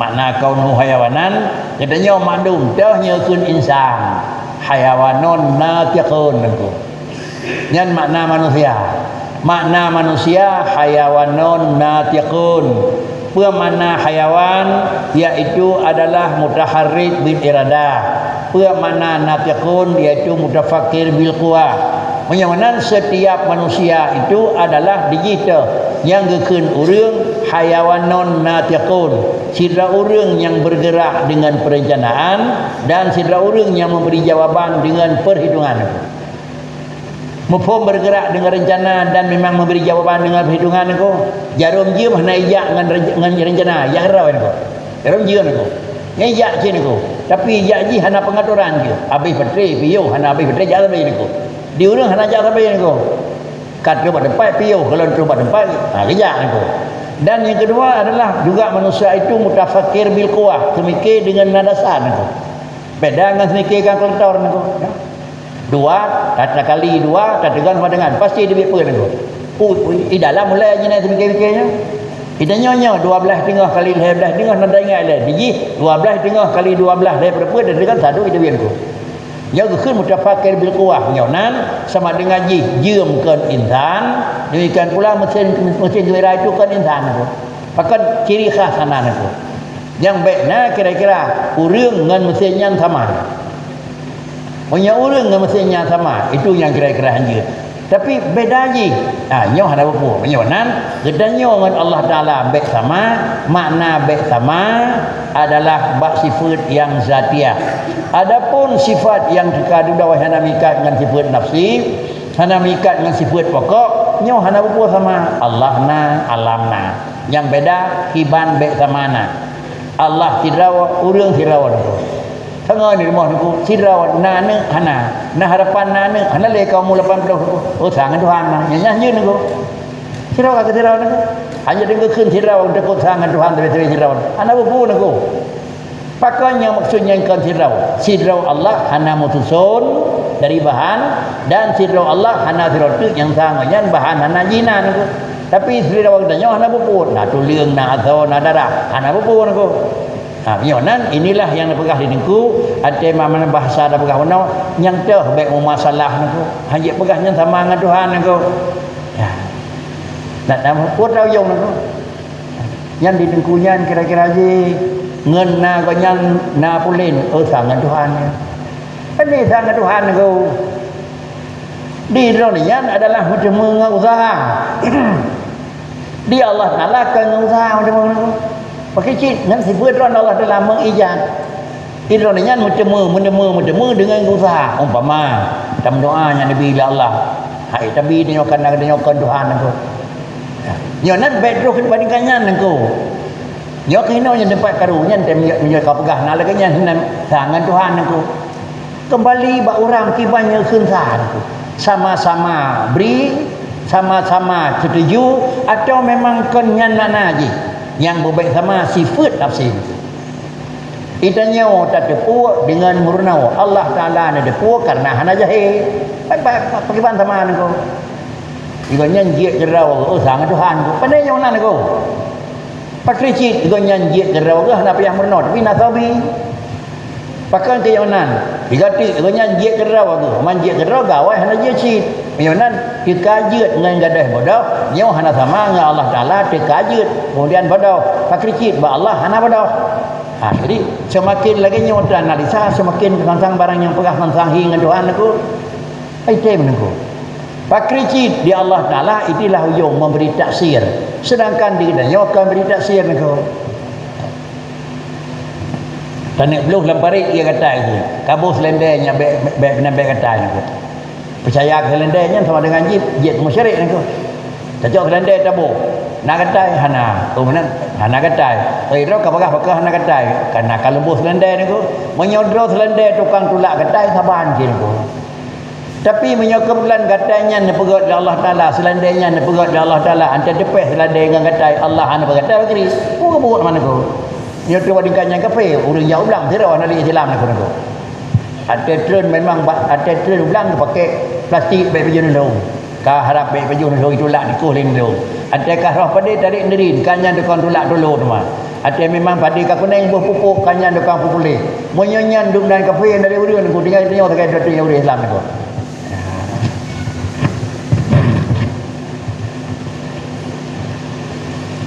Makna kaunuhu hayawanan katanya mandung dah nyekun insan. Hayawanon natiqun itu. Yang makna manusia. Makna manusia hayawanon natiqun. Pemakna hayawan iaitu adalah mutaharrik bil iradah. Pemakna natiqun iaitu mutafakir bil quwah. Menyamanan setiap manusia itu adalah digital yang gekun urang hayawanon natiqun. Sidra urang yang bergerak dengan perencanaan dan sidra urang yang memberi jawaban dengan perhitungan. Mufhum bergerak dengan rencana dan memang memberi jawaban dengan perhitungan ko. Jarum je mana ijak dengan rencana, ya raw ko. Jarum je ko. Ijak je ko. Tapi ijak je hana pengaturan je. Habis petre piyo hana habis petre jalan bae ko. Di urang hana jalan bae ko. Kat ke tempat piyo kalau ke tempat ijak ko. Dan yang kedua adalah juga manusia itu mutafakir bil quwah, semikir dengan nadasan ko. Beda dengan semikirkan keltor ko. Ya. Dua, kata kali dua, tak tegan sama dengan pasti dia berapa ni. I dalam mulai je nak mikir-mikirnya. Kita nyonya 12 tengah kali 12 tengah nak ingat dah. Jadi 12 tengah kali 12 dah berapa dah tegan satu itu biar ko. Yang gekun mutafakir bil quwah nyonan sama dengan ji jemkan insan, demikian pula mesin juara itu kan insan ko. Pakat ciri khas sanan ko. Yang baiknya kira-kira urang dengan mesin yang sama. Punya orang dengan mesinnya sama. Itu yang kira-kira hanya. Tapi beda je. Nyoh ada apa? Menyonan. Gedanya dengan Allah Ta'ala baik sama. Makna baik sama adalah bak sifat yang zatiyah. Adapun sifat yang terkadu dah hana mikat dengan sifat nafsi. Hana mikat dengan sifat pokok. Nyoh ada apa sama? Allah na, alam na. Yang beda hiban baik sama na. Allah tidrawa, orang tidrawa. Tengah ni rumah niku sidrawat nane hana nah harapan nane hana le kaum 80 oh sangan Tuhan mah nyanyi niku sidrawat ke sidrawat niku hanya dengan keun sidrawat dekut sangan Tuhan dari sidrawat hana bubu niku pakanya maksudnya kan sidrawat Allah hana mutusun dari bahan dan sidrawat Allah hana sidrawat yang sangan bahan hana jina niku tapi sidrawat tanya hana bubu nah tuliang nah atau nah darah hana bubu niku. Yonan inilah yang dipegah di niku ada mana bahasa ada pegah mana yang teh baik masalah niku hanya pegahnya sama dengan Tuhan niku ya nak nama put tau yong niku yang di niku kira-kira ji ngen na ko nyan na pulin sangan Tuhan ini sangan Tuhan niku di dunia adalah macam mengusaha di Allah Taala kan usaha macam niku pakai cik dengan sifat Allah dalam mengijat. Ironinya menemu dengan usaha. Umpama dalam doanya Nabi Allah. Hai tapi dia akan Tuhan aku. Nyonan bedroh dibandingkannya aku. Nyok hino yang tempat karunya tem kau pegah nak lagi nya sangan Tuhan aku. Kembali bak orang kibanya keunsan aku. Sama-sama beri, sama-sama setuju atau memang kenyan mana aja. Yang berbaik sama sifat nafsi itu. Itanya tak tepu dengan murna. Allah Taala ada tepu karena hana jahil. Pergi bantaman ko. Igo nyanjie jerau sangat Tuhan ko. Pandai yang nan ko. Pakricit igo nyanjie jerau ke hana payah murna tapi nasabi. Pakan te yang nan. Digati igo nyanjie jerau ko. Manjie jerau gawai hana jecit. Yang nan dikajut dengan gadah bodoh. Nyo hana sama dengan Allah Taala dikajut. Kemudian bodoh. Pakricit ba Allah hana bodoh. Jadi semakin lagi nyota analisa semakin tentang barang yang pegah tentang dengan Tuhan aku itu menengku pakricit di Allah Ta'ala itulah ujung memberi taksir sedangkan di kita nyokan beri taksir aku tanik belum lempari ia kata itu kabur selendenya benar-benar kata aku percaya selendenya sama dengan jip musyrik aku tajak selendek tabu nak katai hana kemudian hana katai iro kapakah hana katai karena kalau bos selendai niku menyodro selendai tukang tulak katai saban je niku tapi menyokebulan katanya ne pegot Allah Taala selendainya ne pegot Allah Taala ante depeh selendai dengan katai Allah hana berkata begini ku buat mana ku nyoto wadingkannya kafe urang jauh ulang tira wana li Islam niku ada trend memang ada trend ulang pakai plastik baik baju nulung ka harap baik baju nulung itulak dikuh nulung adakah roh pada tarik nerin kanyan dekan tulak dulu tu mah ada memang pada ka kuning buah pupuk kanyan dekan pupulih monyanyan dum dan kafe dari urang ku tinggal tengok terkait dengan urang Islam tu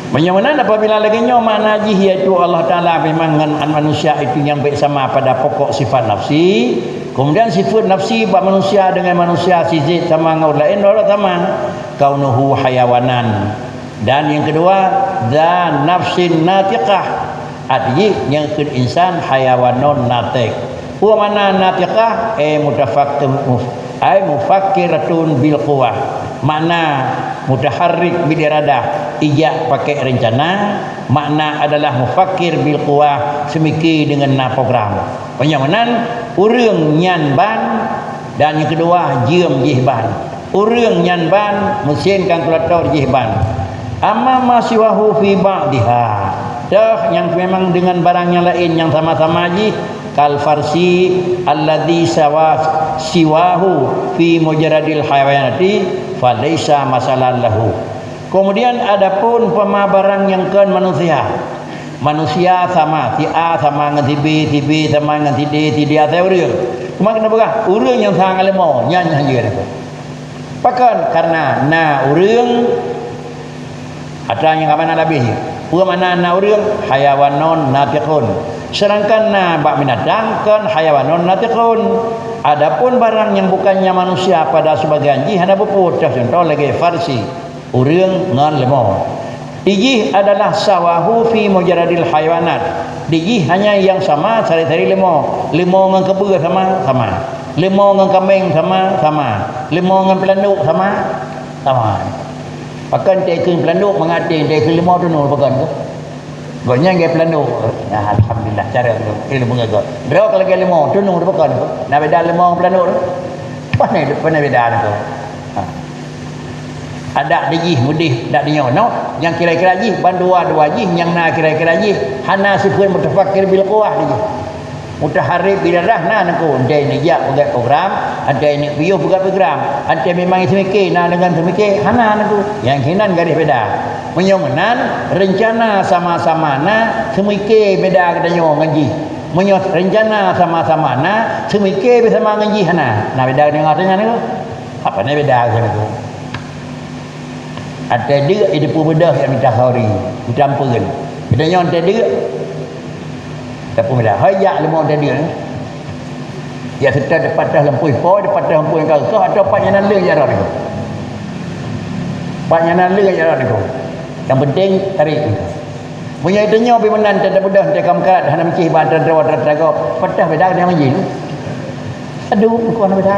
Bagaimana apabila lagi nyo makna haji iaitu Allah Taala memang dengan manusia itu yang baik sama pada pokok sifat nafsi. Kemudian sifat nafsi buat manusia dengan manusia sizid sama dengan lain orang sama. Kaunuhu hayawanan. Dan yang kedua dan nafsin natiqah. Artinya yang kedua insan hayawanon natik. Huwa mana natiqah mufakkiratun bil quwah. Makna mutaharrik bil iradah ijak pakai rencana, makna adalah mufakir bil quwah semiki dengan program. Penyamanan urang nyanban dan yang kedua jiem jihban. Urang nyanban mesin kalkulator jihban. Amma masiwahu fi ba'diha. Dah yang memang dengan barang yang lain yang sama-sama ji kal farsi alladhi siwahu fi mujarradil hayawanati falaisa masalan lahu. Kemudian adapun barang yang kan manusia sama si A sama dengan si B sama dengan si D atau urang cuma kenapa urang yang sangat lemah nyanyi je pakan karena urang ada yang mana lebih mana urang hayawanon natiqun sedangkan bak binatang kan hayawanon natiqun. Adapun barang yang bukannya manusia pada sebagian jih ada puput contoh lagi farsi urang ngan lemah. Dijih adalah sawahu fi mujarradil hayawanat. Dijih hanya yang sama cari-cari lemah. Lemah ngan kebur sama. Lemah ngan kambing sama. Lemah ngan pelanduk sama. Pakan tekun pelanduk mengating tekun lemah tu nur pakan tu. Gonya ge pelanduk. Ya alhamdulillah cara tu ilmu ngago. Berapa kalau ge lemah tu nur pakan tu. Nak beda lemah pelanduk tu. Pandai beda tu. Ada dijih mudih dak dinyo no yang kira-kira jih bandua dua jih yang na kira-kira jih hana sifat mutafakkir bil quwah dijih mutaharrib bil rahna nako dia ni ya buat program ada ini bio buat program ada memang semikir na dengan semikir hana nako yang kinan garis beda menyomenan rencana sama-sama na semikir beda kadanyo ngaji menyot rencana sama-sama na semikir bersama ngaji hana na beda dengan artinya nako apa ni beda nako ada dia itu bedah yang minta hari campurkan kita nyon ada dia tak pun dah hayak lemah ada dia ya kita dapat dah lempuh dekat lempuh yang kau atau paknya nan le jarak ni paknya nan le jarak ni yang penting tarik punya itu nyo bi menan tak bedah tak kamkat hana mikir badan rawat raga patah bedah dia menjin aduh ku ana bedah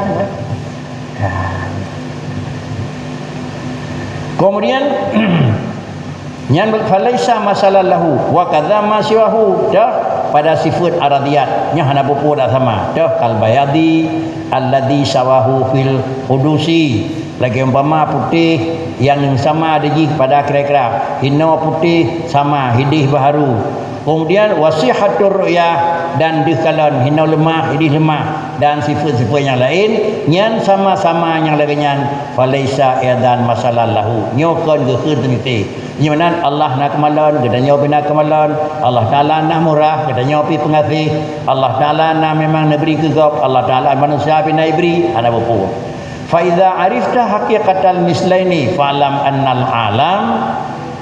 kemudian yang falaisa masalah lahu wa kadza ma siwahu dah pada sifat aradiyat nya hana pupu dah sama dah kal bayadi alladhi sawahu fil hudusi lagi umpama putih yang sama ada pada kira-kira hino putih sama hidih baharu Kemudian wasihatur ru'yah, dan dikalan hina lemah, ini lemah, dan sifat-sifat yang lain nyan sama-sama yang lainnya falaisa yadan masalah lahu nyokon ke teniti nyaman Allah nak kemalan kita nyopi nak kemalan, Allah Taala nak murah kita nyopi pengasih, Allah Taala nak memang negeri kegop, Allah Taala manusia bina ibri ada buku. Fa iza arifta haqiqatal mislaini fa'lam annal alam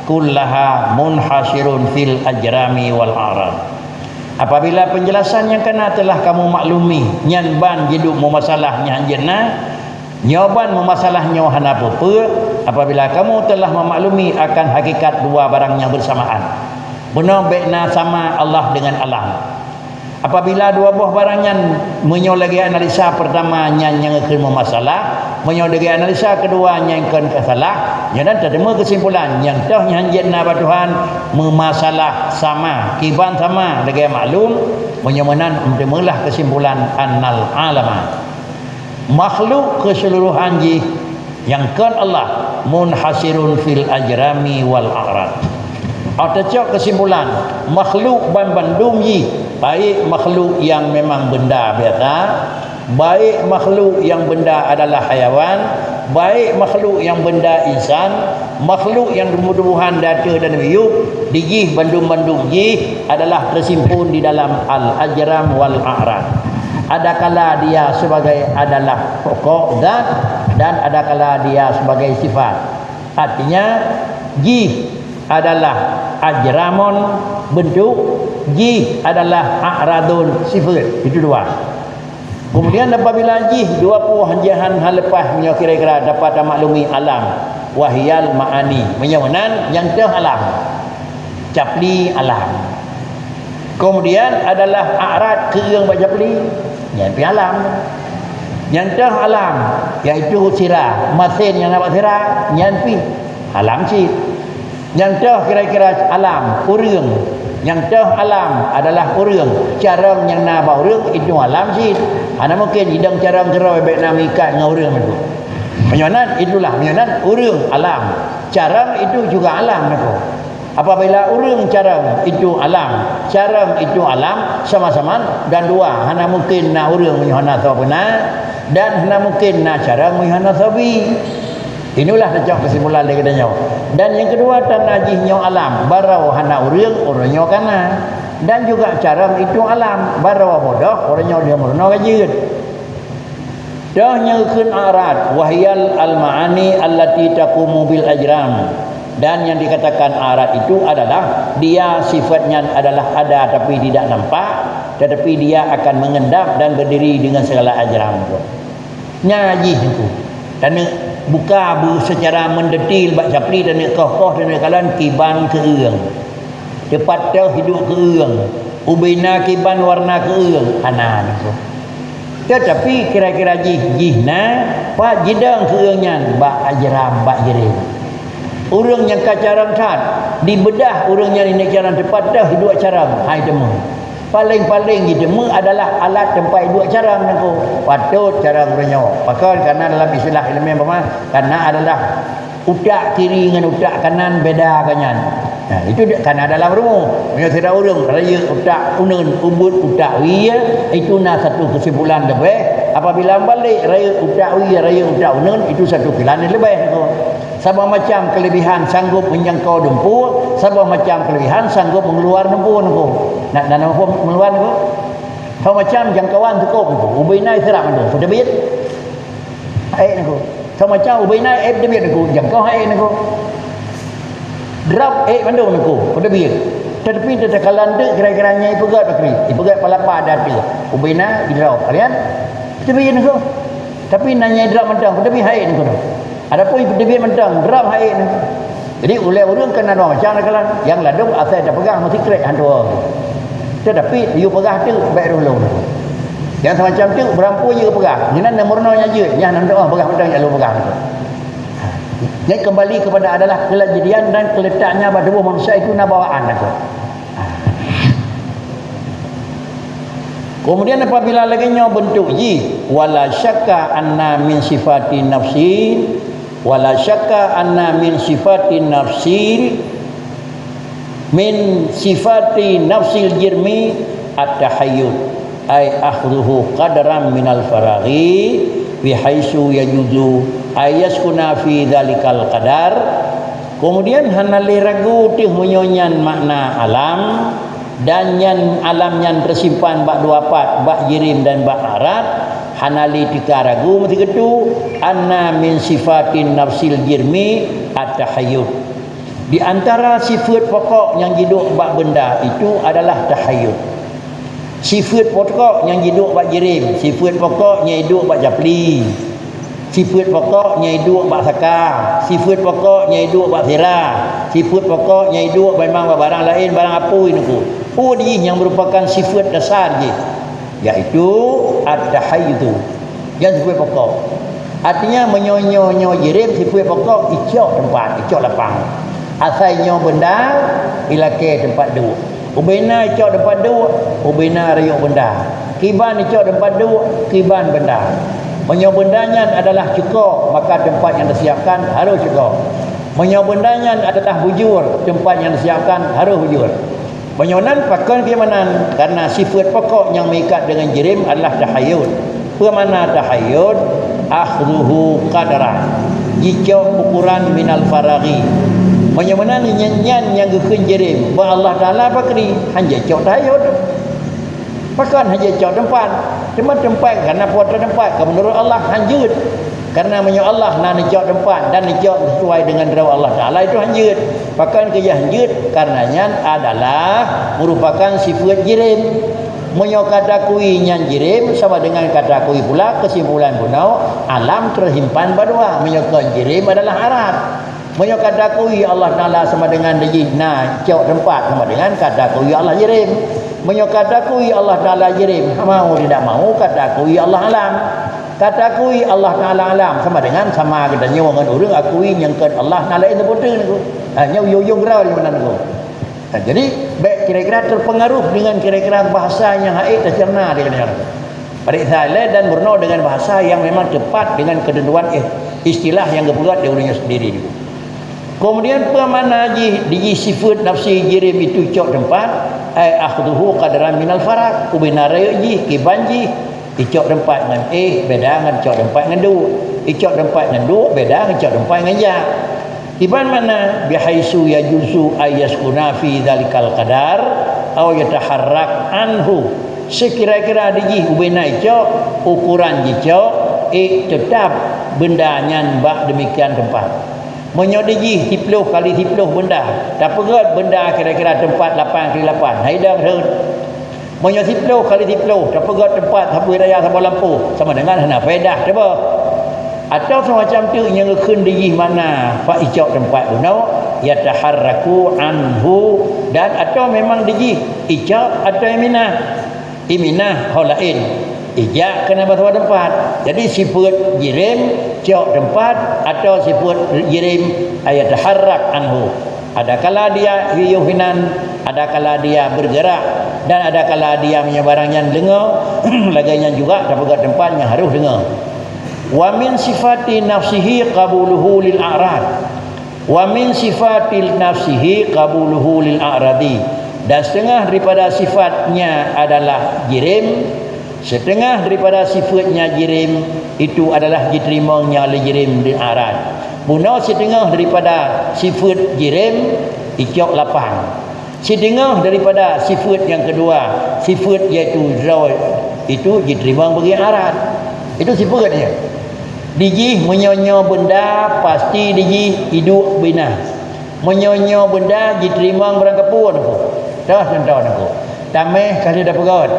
kullaha munhasirun fil ajrami wal a'rad. Apabila penjelasan yang kena telah kamu maklumi nyan ban hidup mu masalahnya jenna nyoban mu masalahnya hana apa, apabila kamu telah memaklumi akan hakikat dua barang yang bersamaan benar bekna sama Allah dengan alam. Apabila dua buah barang yang menyolagi analisa pertama yang akan masalah, menyolagi analisa kedua yang akan kesalah, dan terima kesimpulan yang tahu yang jenna Tuhan memasalah sama, kiban sama dengan maklum, menyamanan menemulah kesimpulan annal alama makhluk keseluruhan yang kan Allah munhasirun fil ajrami wal a'rad. Atau kesimpulan makhluk bandum baik makhluk yang memang benda biasa, baik makhluk yang benda adalah hayawan, baik makhluk yang benda insan, makhluk yang tumbuh-tumbuhan data dan hidup digih bandum-bandum adalah tersimpun di dalam al-ajram wal a'rad. Adakala dia sebagai adalah pokok zat dan adakala dia sebagai sifat. Artinya adalah ajramun bentuk, adalah a'radun sifat. Itu dua. Kemudian apabila dua puhajahan hal lepas kira-kira dapat maklumi alam wahyal ma'ani menyawanan yang teh alam capli alam. Kemudian adalah a'rad keung bajapli yang pi alam. Yang teh alam iaitu sirah mesin yang dapat sirah yang pi alam sih. Yang teh kira-kira alam urang, yang teh alam adalah urang, carang yang na ba urang itu alam sih. Ana mungkin hidang carang gerai baik nama ikat dengan urang itu. Menyonan itulah menyonan urang alam. Carang itu juga alam itu. Apabila urang carang itu alam, carang itu alam sama-sama dan dua. Hana mungkin na urang menyohana sabuna dan hana mungkin na carang menyohana sabi. Inilah sejak kesimpulan dari katanya. Dan yang kedua tanajihnya alam barau hana urangnya kana. Dan juga carang itu alam barau bodoh orangnya dia murno gajid. Dah nyeukeun arad wahyal al-ma'ani allati taqumu bil ajram. Dan yang dikatakan arad itu adalah dia sifatnya adalah ada tapi tidak nampak, tetapi dia akan mengendap dan berdiri dengan segala ajram itu. Nyaji itu. Dan buka secara mendetil bak capli dan kokoh dan kalan kiban keung. Tepat dah hidup keung. Ubina kiban warna keung anan itu. Tetapi kira-kira jihna pak jidang keungnya bak ajram bak jirim. Urang yang kacaran tat dibedah urangnya ini caran tepat dah hidup caram hai temu. Paling-paling gitu adalah alat tempat dua carang nako patut carang bernyawa pakal karena dalam istilah ilmiah apa karena adalah utak kiri dengan utak kanan beda kanyan. Nah itu karena dalam rumu punya tidak urang raya utak unun ubud utak wiya itu na satu kesimpulan lebih. Apabila balik raya utak wiya raya utak unun itu satu kesimpulan lebih nako. Sabah macam kelebihan sanggup menjangkau dempur, sabah macam kelebihan sanggup mengeluar dempur nako. Nak dan apa mengeluar nako? Sabah macam jangkauan cukup nako. Ubinai serap nako. Sudah biat. Ai nako. Sabah macam ubinai dia biat nako. Jangkau ai nako. Drop bandung nako. Sudah biat. Tetapi tetakalan dek kira-kiranya ipegat bakri. Ipegat palapa ada tu. Ubinai drop. Lihat. Sudah biat nako. Tapi nanya drop mentang. Sudah biat hai nako. Adapun dia mentang drop haid. Jadi oleh orang kena dua macam kalan yang ladung asal dah pegang mesti krek hantu. Tetapi you pegang tu baik dulu. Yang semacam tu berampu je pegang. Jangan nomornya je. Yang nak doa pegang mentang yang lu pegang tu. Jadi kembali kepada adalah kejadian dan keletaknya pada tubuh manusia itu nak bawaan aku. Kemudian apabila lagi nya bentuk wala syakka anna min sifati nafsi wala syakka anna min sifatin nafsi min sifati nafsil jirmi at-tahayyud ay akhdhuhu qadran minal faraghi bihaisu yajuzu ayaskuna fi dzalikal qadar. Kemudian hanali ragu tih menyonyan makna alam dan yang alam yang tersimpan bak dua part, bak jirim dan bak arat. Hanali tika ragu mesti ketu anna min sifatin nafsil jirmi at-tahayyud. Di antara sifat pokok yang hidup bak benda itu adalah tahayyud. Sifat pokok yang hidup bak jirim, sifat pokoknya hidup bak japli, sifat pokoknya hidup bak sakar, sifat pokoknya hidup bak sirah, sifat pokoknya hidup memang barang lain, barang apa itu. Oh, dia yang merupakan sifat dasar je, iaitu at-tahayyud. Yang sifat pokok. Artinya menyonyo-nyo jirim sifat pokok icok tempat, icok lapang. Asalnya benda ilake tempat duduk. Ubena icok tempat duduk, ubena rayuk benda. Kiban icok tempat duduk, kiban benda. Menyo bendanya adalah cukup, maka tempat yang disiapkan harus cukup. Menyo bendanya adalah bujur, tempat yang disiapkan harus bujur. Menyonan pakon keimanan karena sifat pokok yang mengikat dengan jirim adalah tahayyud. Bermakna tahayyud akhruhu qadran. Jika ukuran minal faraghi. Menyonan nyanyian yang gekeun jirim. Ba Allah Taala pakri hanya cok tahayyud. Pakon hanya cok tempat. Tempat karena puasa tempat menurut Allah hanjut. Karena menyo Allah nak cok tempat dan cok sesuai dengan raw Allah Taala itu hanjut. Bahkan kehanjut karenanya adalah merupakan sifat jirim. Menyo kata kui nyan jirim sama dengan kata kui pula kesimpulan punau alam tersimpan berdua. Menyo jirim adalah arat. Menyo kata kui Allah Taala sama dengan dejina cok tempat sama dengan kata kui Allah jirim. Menyo kata kui Allah Taala jirim, mau tidak mau kata kui Allah alam. Kata akui Allah Taala alam sama dengan sama katanya orang orang akui yang kan Allah Taala itu betul tu. Hanya yo-yo grau di mana tu. Jadi baik kira-kira terpengaruh dengan kira-kira bahasa yang haid dan cerna dia kena. Pada Israel dan Borneo dengan bahasa yang memang tepat dengan ketentuan istilah yang kebuat dia orangnya sendiri itu. Kemudian pemana di sifat nafsi jirim itu cok tempat ai akhdhuhu qadran minal faraq ubinara ji kibanji icok tempat dengan beda dengan icok tempat dengan du. Icok tempat dengan du beda dengan icok tempat dengan ja. Iban mana bihaisu yajuzu ayaskuna fi dzalikal qadar aw yataharrak anhu. Sekira-kira diji ubena icok ukuran icok tetap bendanya bak demikian tempat. Menyodiji 10 kali 10 benda. Tak pegat benda kira-kira tempat 8 kali 8. Haidang reun. Menyo 10 kali 10 tak pegat tempat sapu raya sapu lampu sama dengan hana faedah coba. Atau semacam tu yang keun di mana fa icok tempat dunau yataharraku anhu dan atau memang di icok atau iminah hal lain. Ijak kena batu tempat. Jadi sifat jirim cok tempat atau sifat jirim ayataharrak anhu. Ada kala dia yuhinan, ada kala dia bergerak dan ada kala dia punya barang yang dengar laganya juga dapat tempat yang harus dengar. Wa min sifati nafsihi qabuluhu lil a'rad. Wa min sifati nafsihi qabuluhu lil a'radi. Dan setengah daripada sifatnya adalah jirim, setengah daripada sifatnya jirim itu adalah diterimanya oleh jirim lil a'rad. Punau setengah daripada sifat jirim icok lapang. Setengah daripada sifat yang kedua, sifat iaitu zaw itu diterima bagi arat. Itu sifatnya. Diji menyonyo benda pasti diji hidup bina. Menyonyo benda diterima barang kapur aku. Dah contoh aku. Tameh kali dah pegot.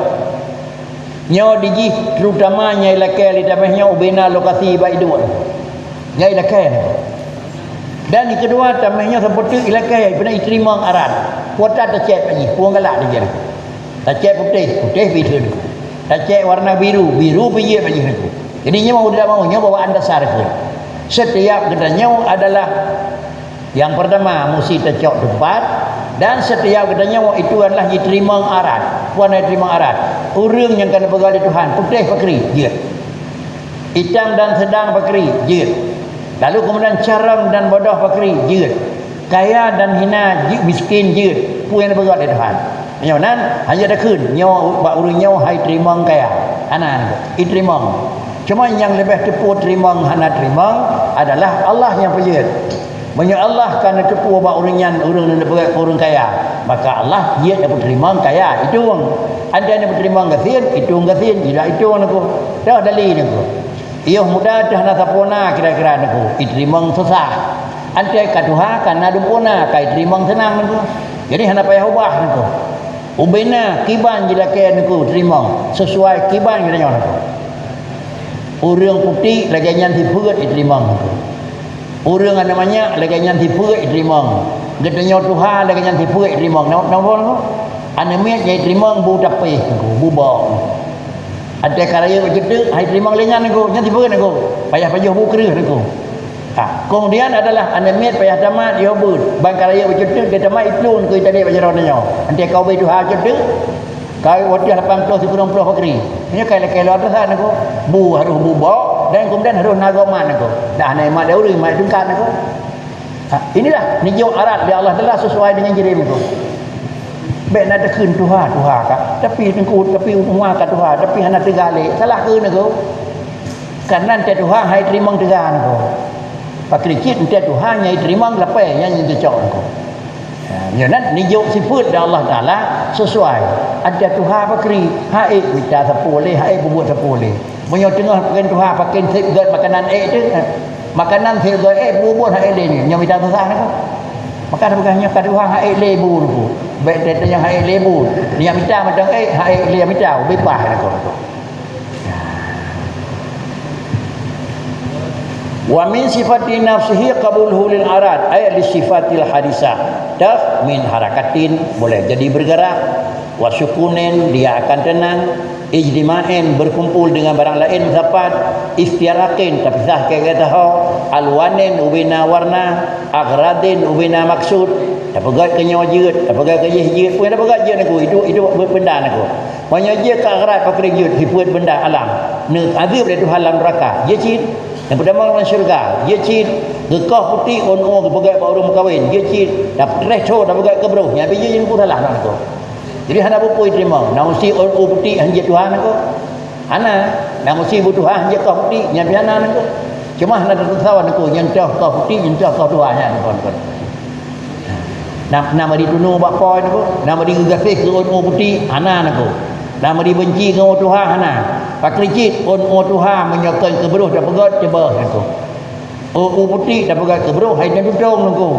Nyo diji terutamanya ilakai li tamehnya ubina lokasi ba hidup. Nyai ilakai. Dan yang kedua tamanya seperti ilakai pernah diterima arat. Kuota tercet lagi, puang galak dia. Tercet putih biru. Tercet warna biru biji lagi aku. Jadi nya mau tidak mau nya bawaan dasar aku. Setiap katanya adalah yang pertama mesti tercet tempat dan setiap katanya itu adalah diterima arat. Puan diterima arat. Orang yang kena pegali Tuhan putih pakri dia. Hitam dan sedang pakri dia. Lalu kemudian caram dan bodoh pakri jid. Kaya dan hina miskin jid. puan berat dari Tuhan. Nyo nan hanya ada kun nyo bak urang nyo hai terima kaya. Anan terima. Cuma yang lebih tepu terima hana terima adalah Allah yang pejut. Banyak Allah kan tepu bak urang nan berat urang kaya. Maka Allah dia dapat terima kaya. Itu wang anda yang terima gasin, itu gasin, tidak itu aku. Dah dalil aku. Iyo mudah dah nak sapona kira-kira aku. Terima susah. Anda kaduha kan ada puna kai terima senang aku. Jadi hana payah ubah aku. Ubena kiban jelakan aku terima sesuai kiban kita nyawa aku. Urang putih lagi nyanti perut diterima aku. Urang namanya lagi nyanti perut diterima. Gedenya Tuhan lagi nyanti perut diterima. Nampak aku? Anemiat jadi terima bu tapi aku bubak. Ada karya macam tu, hai terima lengan aku nyanti perut aku. Payah-payah bu kerah aku. Kemudian adalah anemiat payah tamat dia bud. Bang karya macam tu dia tamat iplun ke tadi baca ronanya. Nanti kau bagi Tuhan macam tu. Kau wadah 80 90 fakri. Ini kaya-kaya atas sana aku. Bu harus bubak dan kemudian harus nagaman aku. Dah naik mak dauri mak dungkan aku. Inilah nijau arat dia Allah telah sesuai dengan jirim itu. Baik nak dekun Tuhan kak. Tapi tengku tapi umur kat Tuhan tapi hana tegale. Salah ke aku. Karena nanti Tuhan hai terima tegan aku. Pakri cit nanti Tuhan yang terima lepas yang cocok aku. Ya nan nijau sifat dari Allah Taala sesuai. Ada Tuhan pakri hai minta sepoleh hai buat sepoleh. Menyo tengah pakai Tuhan pakai sifat makanan tu. Makanan sifat buat hai ni. Yang minta susah aku. Maka bukannya kaduhang hai lebu tu. Baik datanya hai lebu. Dia minta macam hai dia minta bebas aku. Wa min sifati nafsihi qabulhu lil arad ay li sifatil hadisah. Dah min harakatin boleh jadi bergerak, wa sukunin dia akan tenang, ijtima'in berkumpul dengan barang lain dapat, istiarakin terpisah kata alwanin ubina warna, agradin ubina maksud, dapat kenyojut, dapat kejih pun dapat je aku itu benda aku. Banyak je ke agrat pakai jut hiput benda alam. Ne azab dari Tuhan alam neraka. Ye cit yang pertama dalam syurga. Ye cit gekah putih on kepegat baru kahwin. Ye cit dapat recho dapat kebro. Yang ye yang pun salah aku. Jadi hana pupui terima. Nak mesti on putih hanya Tuhan aku. Hana nak mesti butuh hanya kah putih yang biana aku. Cuma hana tersawan aku yang cah kah putih yang cah kah Tuhan ya tuan-tuan. Nama ditunu bak poin aku, nama digasih ke on putih hana aku. Nama dibenci ke on Tuhan hana. Pakai cit on Tuhan menyakan keberuh dah pegat coba aku. On putih dah pegat keberuh hai dan dudung aku.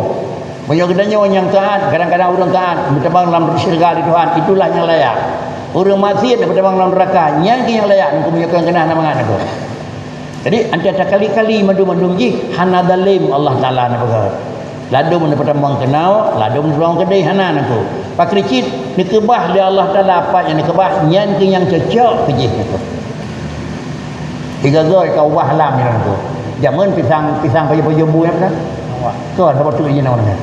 Banyak kedanya yang taat, kadang-kadang orang taat bertembang dalam syurga di Tuhan, itulah yang layak. Orang maksiat bertembang dalam neraka, yang layak aku menyakan kena nama aku. Jadi antara kali-kali madu-madu ji hana dalim Allah Taala nak pegat. Ladum mendapat tambang kenal, ladum ruang kedai hana aku. Pakai cit dikebah dia Allah Taala apa yang dikebah yang cocok ke jih aku. Tiga goi kau wah lam yang aku. Jaman pisang payah bu ya kan? Kau dapat tu izin orang ni.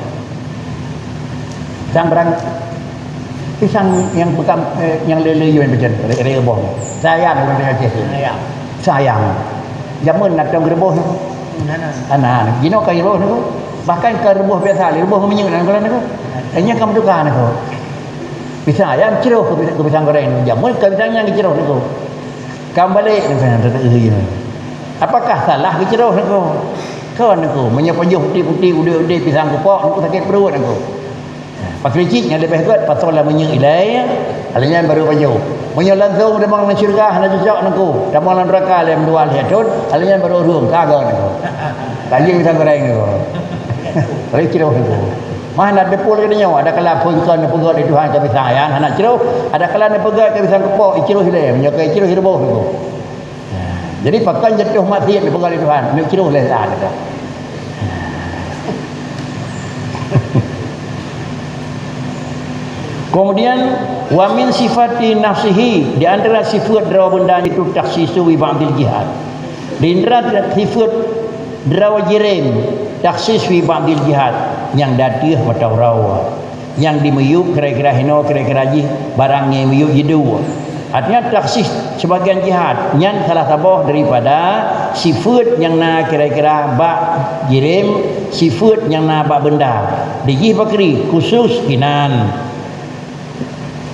Pisang yang bekam yang lele yang berjen, lele boh. Sayang orang dia cik. Sayang. Jaman nak tong rebus. Anak. Gino kai rebus tu. Bahkan ke rebus biasa, rebus menyuk dan kalau tu. Hanya kamu tukar tu. Pisang ayam ceroh ke pisang goreng. Jaman ke pisang yang ceroh tu. Kamu balik dengan apakah salah ke ceroh tu? Kau aku menyapayuh putih-putih udah pisang kupok aku sakit perut aku. Pakai cik yang lebih kuat pasal menyuk ilai alanya baru payuh. Menyuk langsung demang dengan syurga hana cocok aku. Demang neraka lem dua lihatun alanya baru urung kagak aku. Tadi pisang goreng aku. Baik ceroh aku. Mana ada pul ke nyawa ada kala pun kan pegat di Tuhan kami sayang anak ceroh ada kala nak pegat ke pisang kupok ceroh ilai menyuk ceroh hidup aku. Jadi pakai jatuh mati di pegang Tuhan. Nak kira oleh tak ada. Kemudian wa min sifati nafsihi di antara sifat dara benda itu taksisu wi ba'dil jihad. Di antara sifat dara jirim taksis wi ba'dil jihad yang datih atau rawa yang dimeyuk kira-kira hino kira-kira ji barang yang meyuk jidu. Artinya taksis sebagian jihad yang salah tabah daripada sifat yang na kira-kira bak jirim, sifat yang na bak benda. Dijih pakri khusus kinan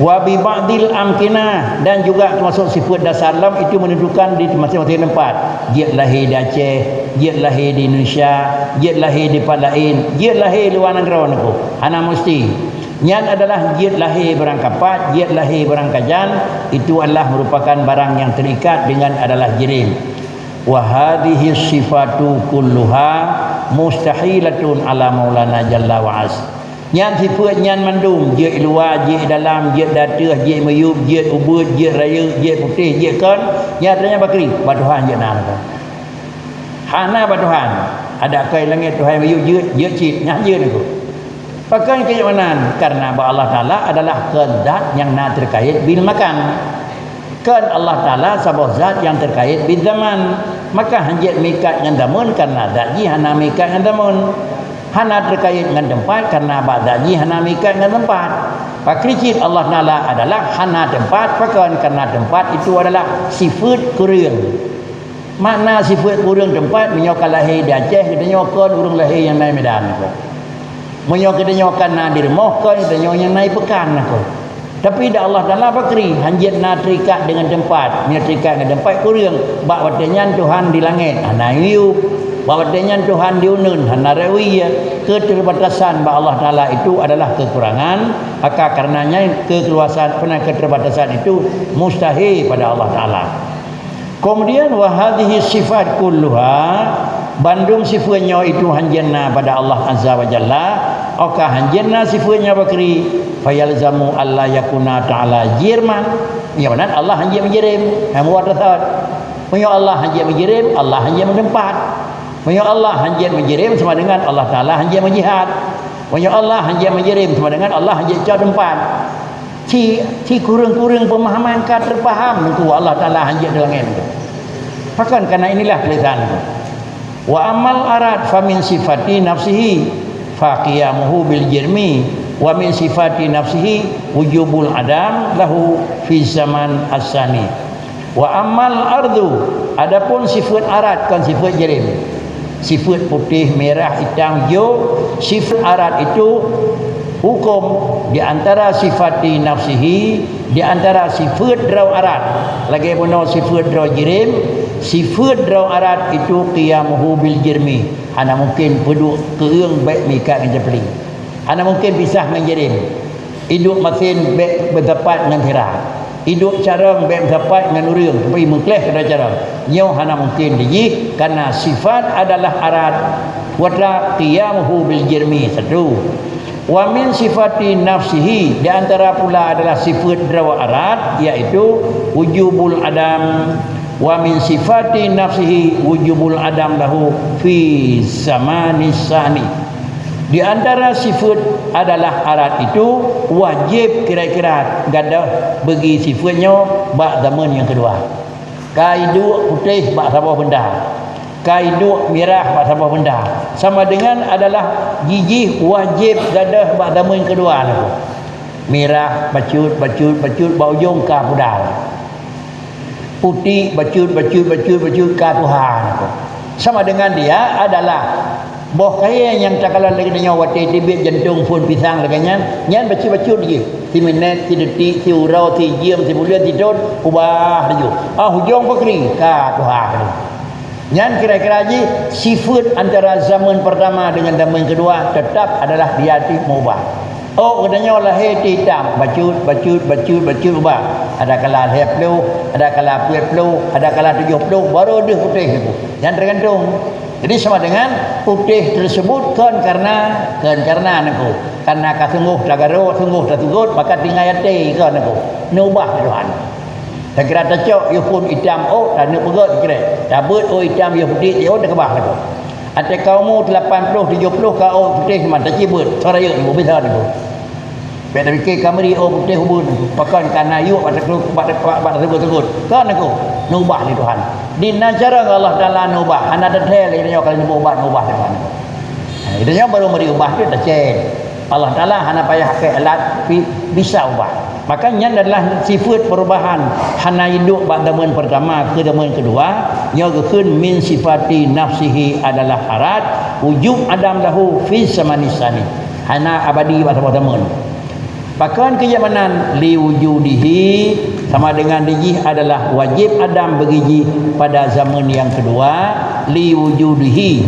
Wa bi ba'dil amkinah, dan juga termasuk sifat dasar lam itu menunjukkan di masing-masing tempat. Dia lahir di Aceh, dia lahir di Indonesia, dia lahir di tempat lain, dia lahir di luar negara aku. Hana mesti. Yang adalah dia lahir barang kapat, dia lahir barang kajan, itu adalah merupakan barang yang terikat dengan adalah jirim. Wa hadhihi sifatu kulluha mustahilatun ala maulana jalla wa az. Yang sifat yang mandum, dia luar, dia dalam, dia dadah, dia mayub, dia ubud, dia raya, dia putih, dia kan, yang adanya bakri, batuhan dia nama. Hana batuhan, ada kai langit Tuhan mayub, dia cip, nyah dia tu. Pakai kenyamanan karena Allah Taala adalah zat yang nak terkait bil makan. Kan Allah Taala sebuah zat yang terkait bil zaman. Maka hanjat mikat dengan damun karena zat hana mikat dengan damun. Hana terkait dengan tempat karena badaji hana mikat dengan tempat. Pakricit Allah Taala adalah hana tempat, pakan karena tempat itu adalah sifat kurang. Makna sifat kurang tempat menyokan lahir di Aceh, kita nyokan urang lahir yang naik Medan aku. Menyokan kita nyokan na di Remah kan, kita yang naik Pekan aku. Tapi dah Allah Taala pakri hanjat na terikat dengan tempat, terikat dengan tempat kurang. Bak watanya Tuhan di langit, hana yuk. Bahwasanya Tuhan diunun hanarewiyah, keterbatasan ba Allah Taala itu adalah kekurangan, maka karenanya keterbatasan itu mustahil pada Allah Taala. Kemudian wa hadhihi sifat kulluha, bandung sifatnya itu hanjana pada Allah Azza wa Jalla, oka hanjana sifatnya bakri fayalzamu alla yakuna ta'ala jirman. Ya benar Allah hanya menjirim, muwaddasat. Punya Allah hanya menjirim, Allah hanya mentempat. Punya Allah hanya menjirim sama dengan Allah Taala hanya menjihad. Punya Allah hanya menjirim sama dengan Allah hanya jauh tempat. Ci kurang-kurang pemahaman ka terfaham itu Allah Taala hanya dengan itu. Bahkan karena inilah kelihatan. Wa amal arad fa min sifati nafsihi fa qiyamuhu bil jirmi wa min sifati nafsihi wujubul adam lahu fi zaman as-sani. Wa amal ardu, adapun sifat arad kan sifat jirim. Sifat putih, merah, hitam, hijau, sifat arad itu hukum di antara sifati nafsihi, di antara sifat draw arad. Lagi pun sifat draw jirim, sifat draw arad itu qiyamuhu bil jirmi. Ana mungkin peduk keung baik mikat dengan jepling. Ana mungkin pisah dengan jirim. Hidup mesin baik berdapat dengan hirah. Hidup carang baik berdapat dengan urang. Tapi mengkleh kena carang. Nyo hana mungkin diji karena sifat adalah arad. Wala qiyamuhu bil jirmi. Satu. Wa min sifati nafsihi, di antara pula adalah sifat drawa arad, yaitu wujubul adam. Wa min sifati nafsihi wujubul adam lahu fi zamanis sani. Di antara sifat adalah arad itu wajib kira-kira gadah bagi sifatnya bak zaman yang kedua. Kaidu putih bak sabah benda. Kaidu merah bak sabah benda. Sama dengan adalah gigi wajib gadah bak zaman yang kedua tu. Merah bacut bau ujung ka pudal. Putih bacut ka Tuhan tu. Sama dengan dia adalah boh kaya yang tak kalah lagi dengan wati tibit jantung pun pisang laganya nyan bacu-bacu dia si minit si detik si urau si jam si bulan si tahun ubah dia hujung pakri ka Tuhan nyan kira-kira je sifat antara zaman pertama dengan zaman kedua tetap adalah diati mubah. Katanya lahir hitam bacut ubah. Ada kala lahir peluh, ada kala puit peluh, ada kala 70 baru dia putih itu yang tergantung. Jadi sama dengan putih tersebut karena aku. Karena kasungguh tagaro, sungguh tertugut, maka tinggal yati kan aku. Nubah Tuhan. Tak kira tacok, ia pun hitam, tak nak pegat kira. Dabut, hitam, ia putih, ia dah kebah aku. Ada kaummu 80, 70, kau putih memang tak cibut. Suara ia, ibu bisa aku. Biar dah fikir kameri, putih hubun. Pakan karena yuk, pada tegut-tegut. Kan aku. Nubah ni Tuhan. Di negara Allah Taala nubah. Anda detail ini kalau ni ubah Tuhan. Itu baru meri ubah tu detail. Allah Taala hana payah pakai alat bisa ubah. Makanya adalah sifat perubahan hana hidup pada zaman pertama ke zaman kedua, nya gekeun min sifati nafsihi adalah harat wujub adam lahu fi samanisani. Hana abadi pada zaman. Pakan keyamanan liwujudihi sama dengan diji adalah wajib Adam bergigi pada zaman yang kedua liwujudihi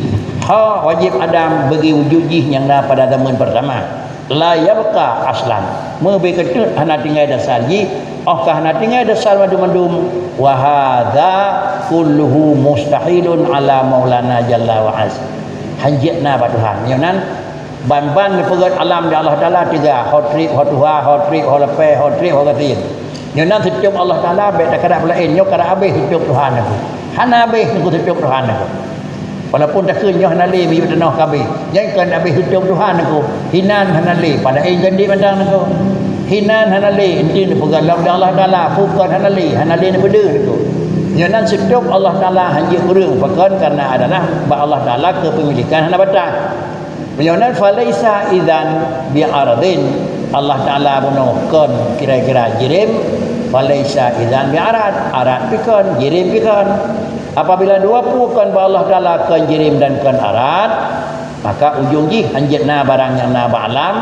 wajib Adam bagi wujudih yang pada zaman pertama la yabqa aslan mebe ketut hana tinggal dasar ji kah hana tinggal dasar madum-madum wa hadza kulluhu mustahilun ala maulana jalla wa az hanjitna ba Tuhan yang nan ban-ban pegat alam di Allah Taala tiga hotrik hotuha hotrik holepe hotrik hogatin yang nan setiap Allah Taala be tak kada lain nyok kada habis setiap Tuhan aku hana habis aku setiap Tuhan aku walaupun tak kenyah nali mi tanah kabeh yang kan habis setiap Tuhan aku hinan hanali pada ingin di pandang aku hinan hanali inti ni pegat alam di Allah Taala bukan hanali ni beda aku yang nan setiap Allah Taala hanya urang pakan karena adalah ba Allah Taala kepemilikan hana batang Menyonan falaisa idzan bi'aradin Allah Taala bunuhkan kira-kira jirim falaisa idzan bi'arad arad pikon jirim pikon apabila dua pukan ba Allah Taala kan jirim dan kan arad maka ujung ji hanjitna barang yang na ba'alam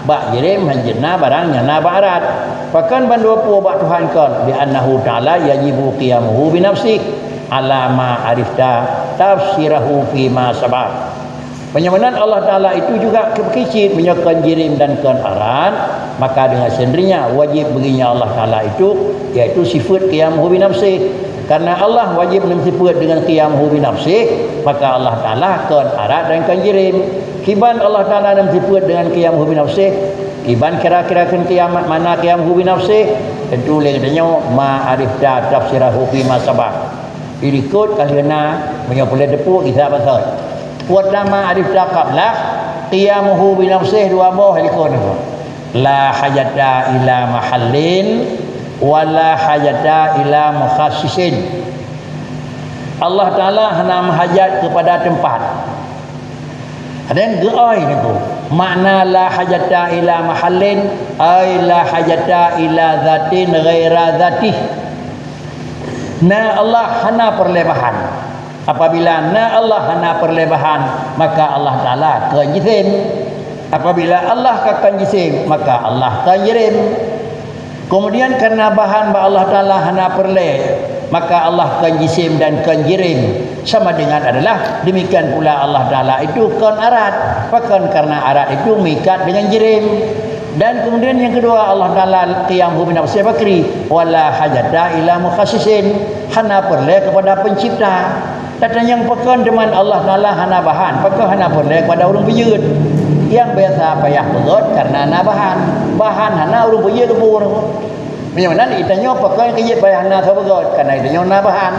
ba jirim hanjitna barang yang na ba'arad pakan ban dua pu ba Tuhan kan bi annahu ta'ala yajibu qiyamuhu bi nafsi ala ma arifta tafsirahu fi ma sabab. Penyamanan Allah Ta'ala itu juga kekicit menyokong jirim dan kan arad maka dengan sendirinya wajib baginya Allah Ta'ala itu iaitu sifat qiyamuhu bi nafsih karena Allah wajib sifat dengan qiyamuhu bi nafsih maka Allah Ta'ala kan arad dan kan jirim kiban Allah Ta'ala sifat dengan qiyamuhu bi nafsih kiban kira-kira kan kiamat mana qiyamuhu bi nafsih tentu katanya ma'arifta tafsirahu fi ma sabaq dirikut kalina menyopole depu kita pasal buat nama arif taqablah qiyamuhu bi nafsihi dua boh likon la hajata ila mahallin wala hajata ila mukhassisin Allah Taala hana hajat kepada tempat ada yang geai niku makna la hajata ila mahallin ay la hajata ila zatin ghaira zatih na Allah hana perlebahan apabila na Allah hana perlebahan maka Allah Taala akan jisim apabila Allah akan jisim maka Allah akan jirim kemudian karena bahan ba Allah Taala hana perle maka Allah akan jisim dan akan jirim sama dengan adalah demikian pula Allah Taala itu kan arad bahkan karena arad itu mikat dengan jirim dan kemudian yang kedua Allah Taala qiyamuhu bi nafsihi bakri wala hajata ila mukhassisin hana perle kepada pencipta dan yang pekan teman Allah Taala hana bahan pekan hana perle kepada orang bejut yang biasa payah begot karena hana bahan hana orang bejut kebur menyana itanya pekan kejit payah hana begot karena itanya hana bahan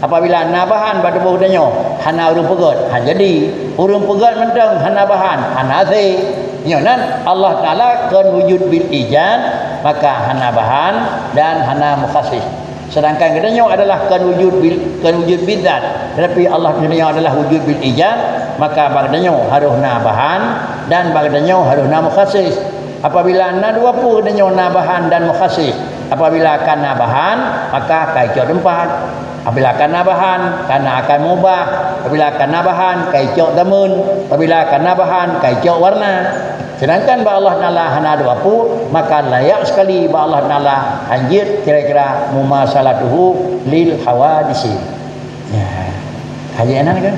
apabila hana bahan pada buh danyo hana orang begot jadi orang begot mentang hana bahan hana se nyonan Allah Taala kan wujud bil ijad maka hana bahan dan hana mukhassis sedangkan katanya adalah kan wujud bidzat tetapi Allah katanya adalah wujud bil ijad maka bagdanya harus na bahan dan bagdanya harus na mukhassis apabila na dua pu katanya na bahan dan mukhassis apabila kana bahan maka kaico tempat apabila kana bahan kana akan mubah apabila kana bahan kaico tamun apabila kana bahan kaico warna sedangkan ba Allah Taala hana dua pu maka layak sekali ba Allah Taala hanjir kira-kira mumasalatuhu lil hawadisi ya kajian kan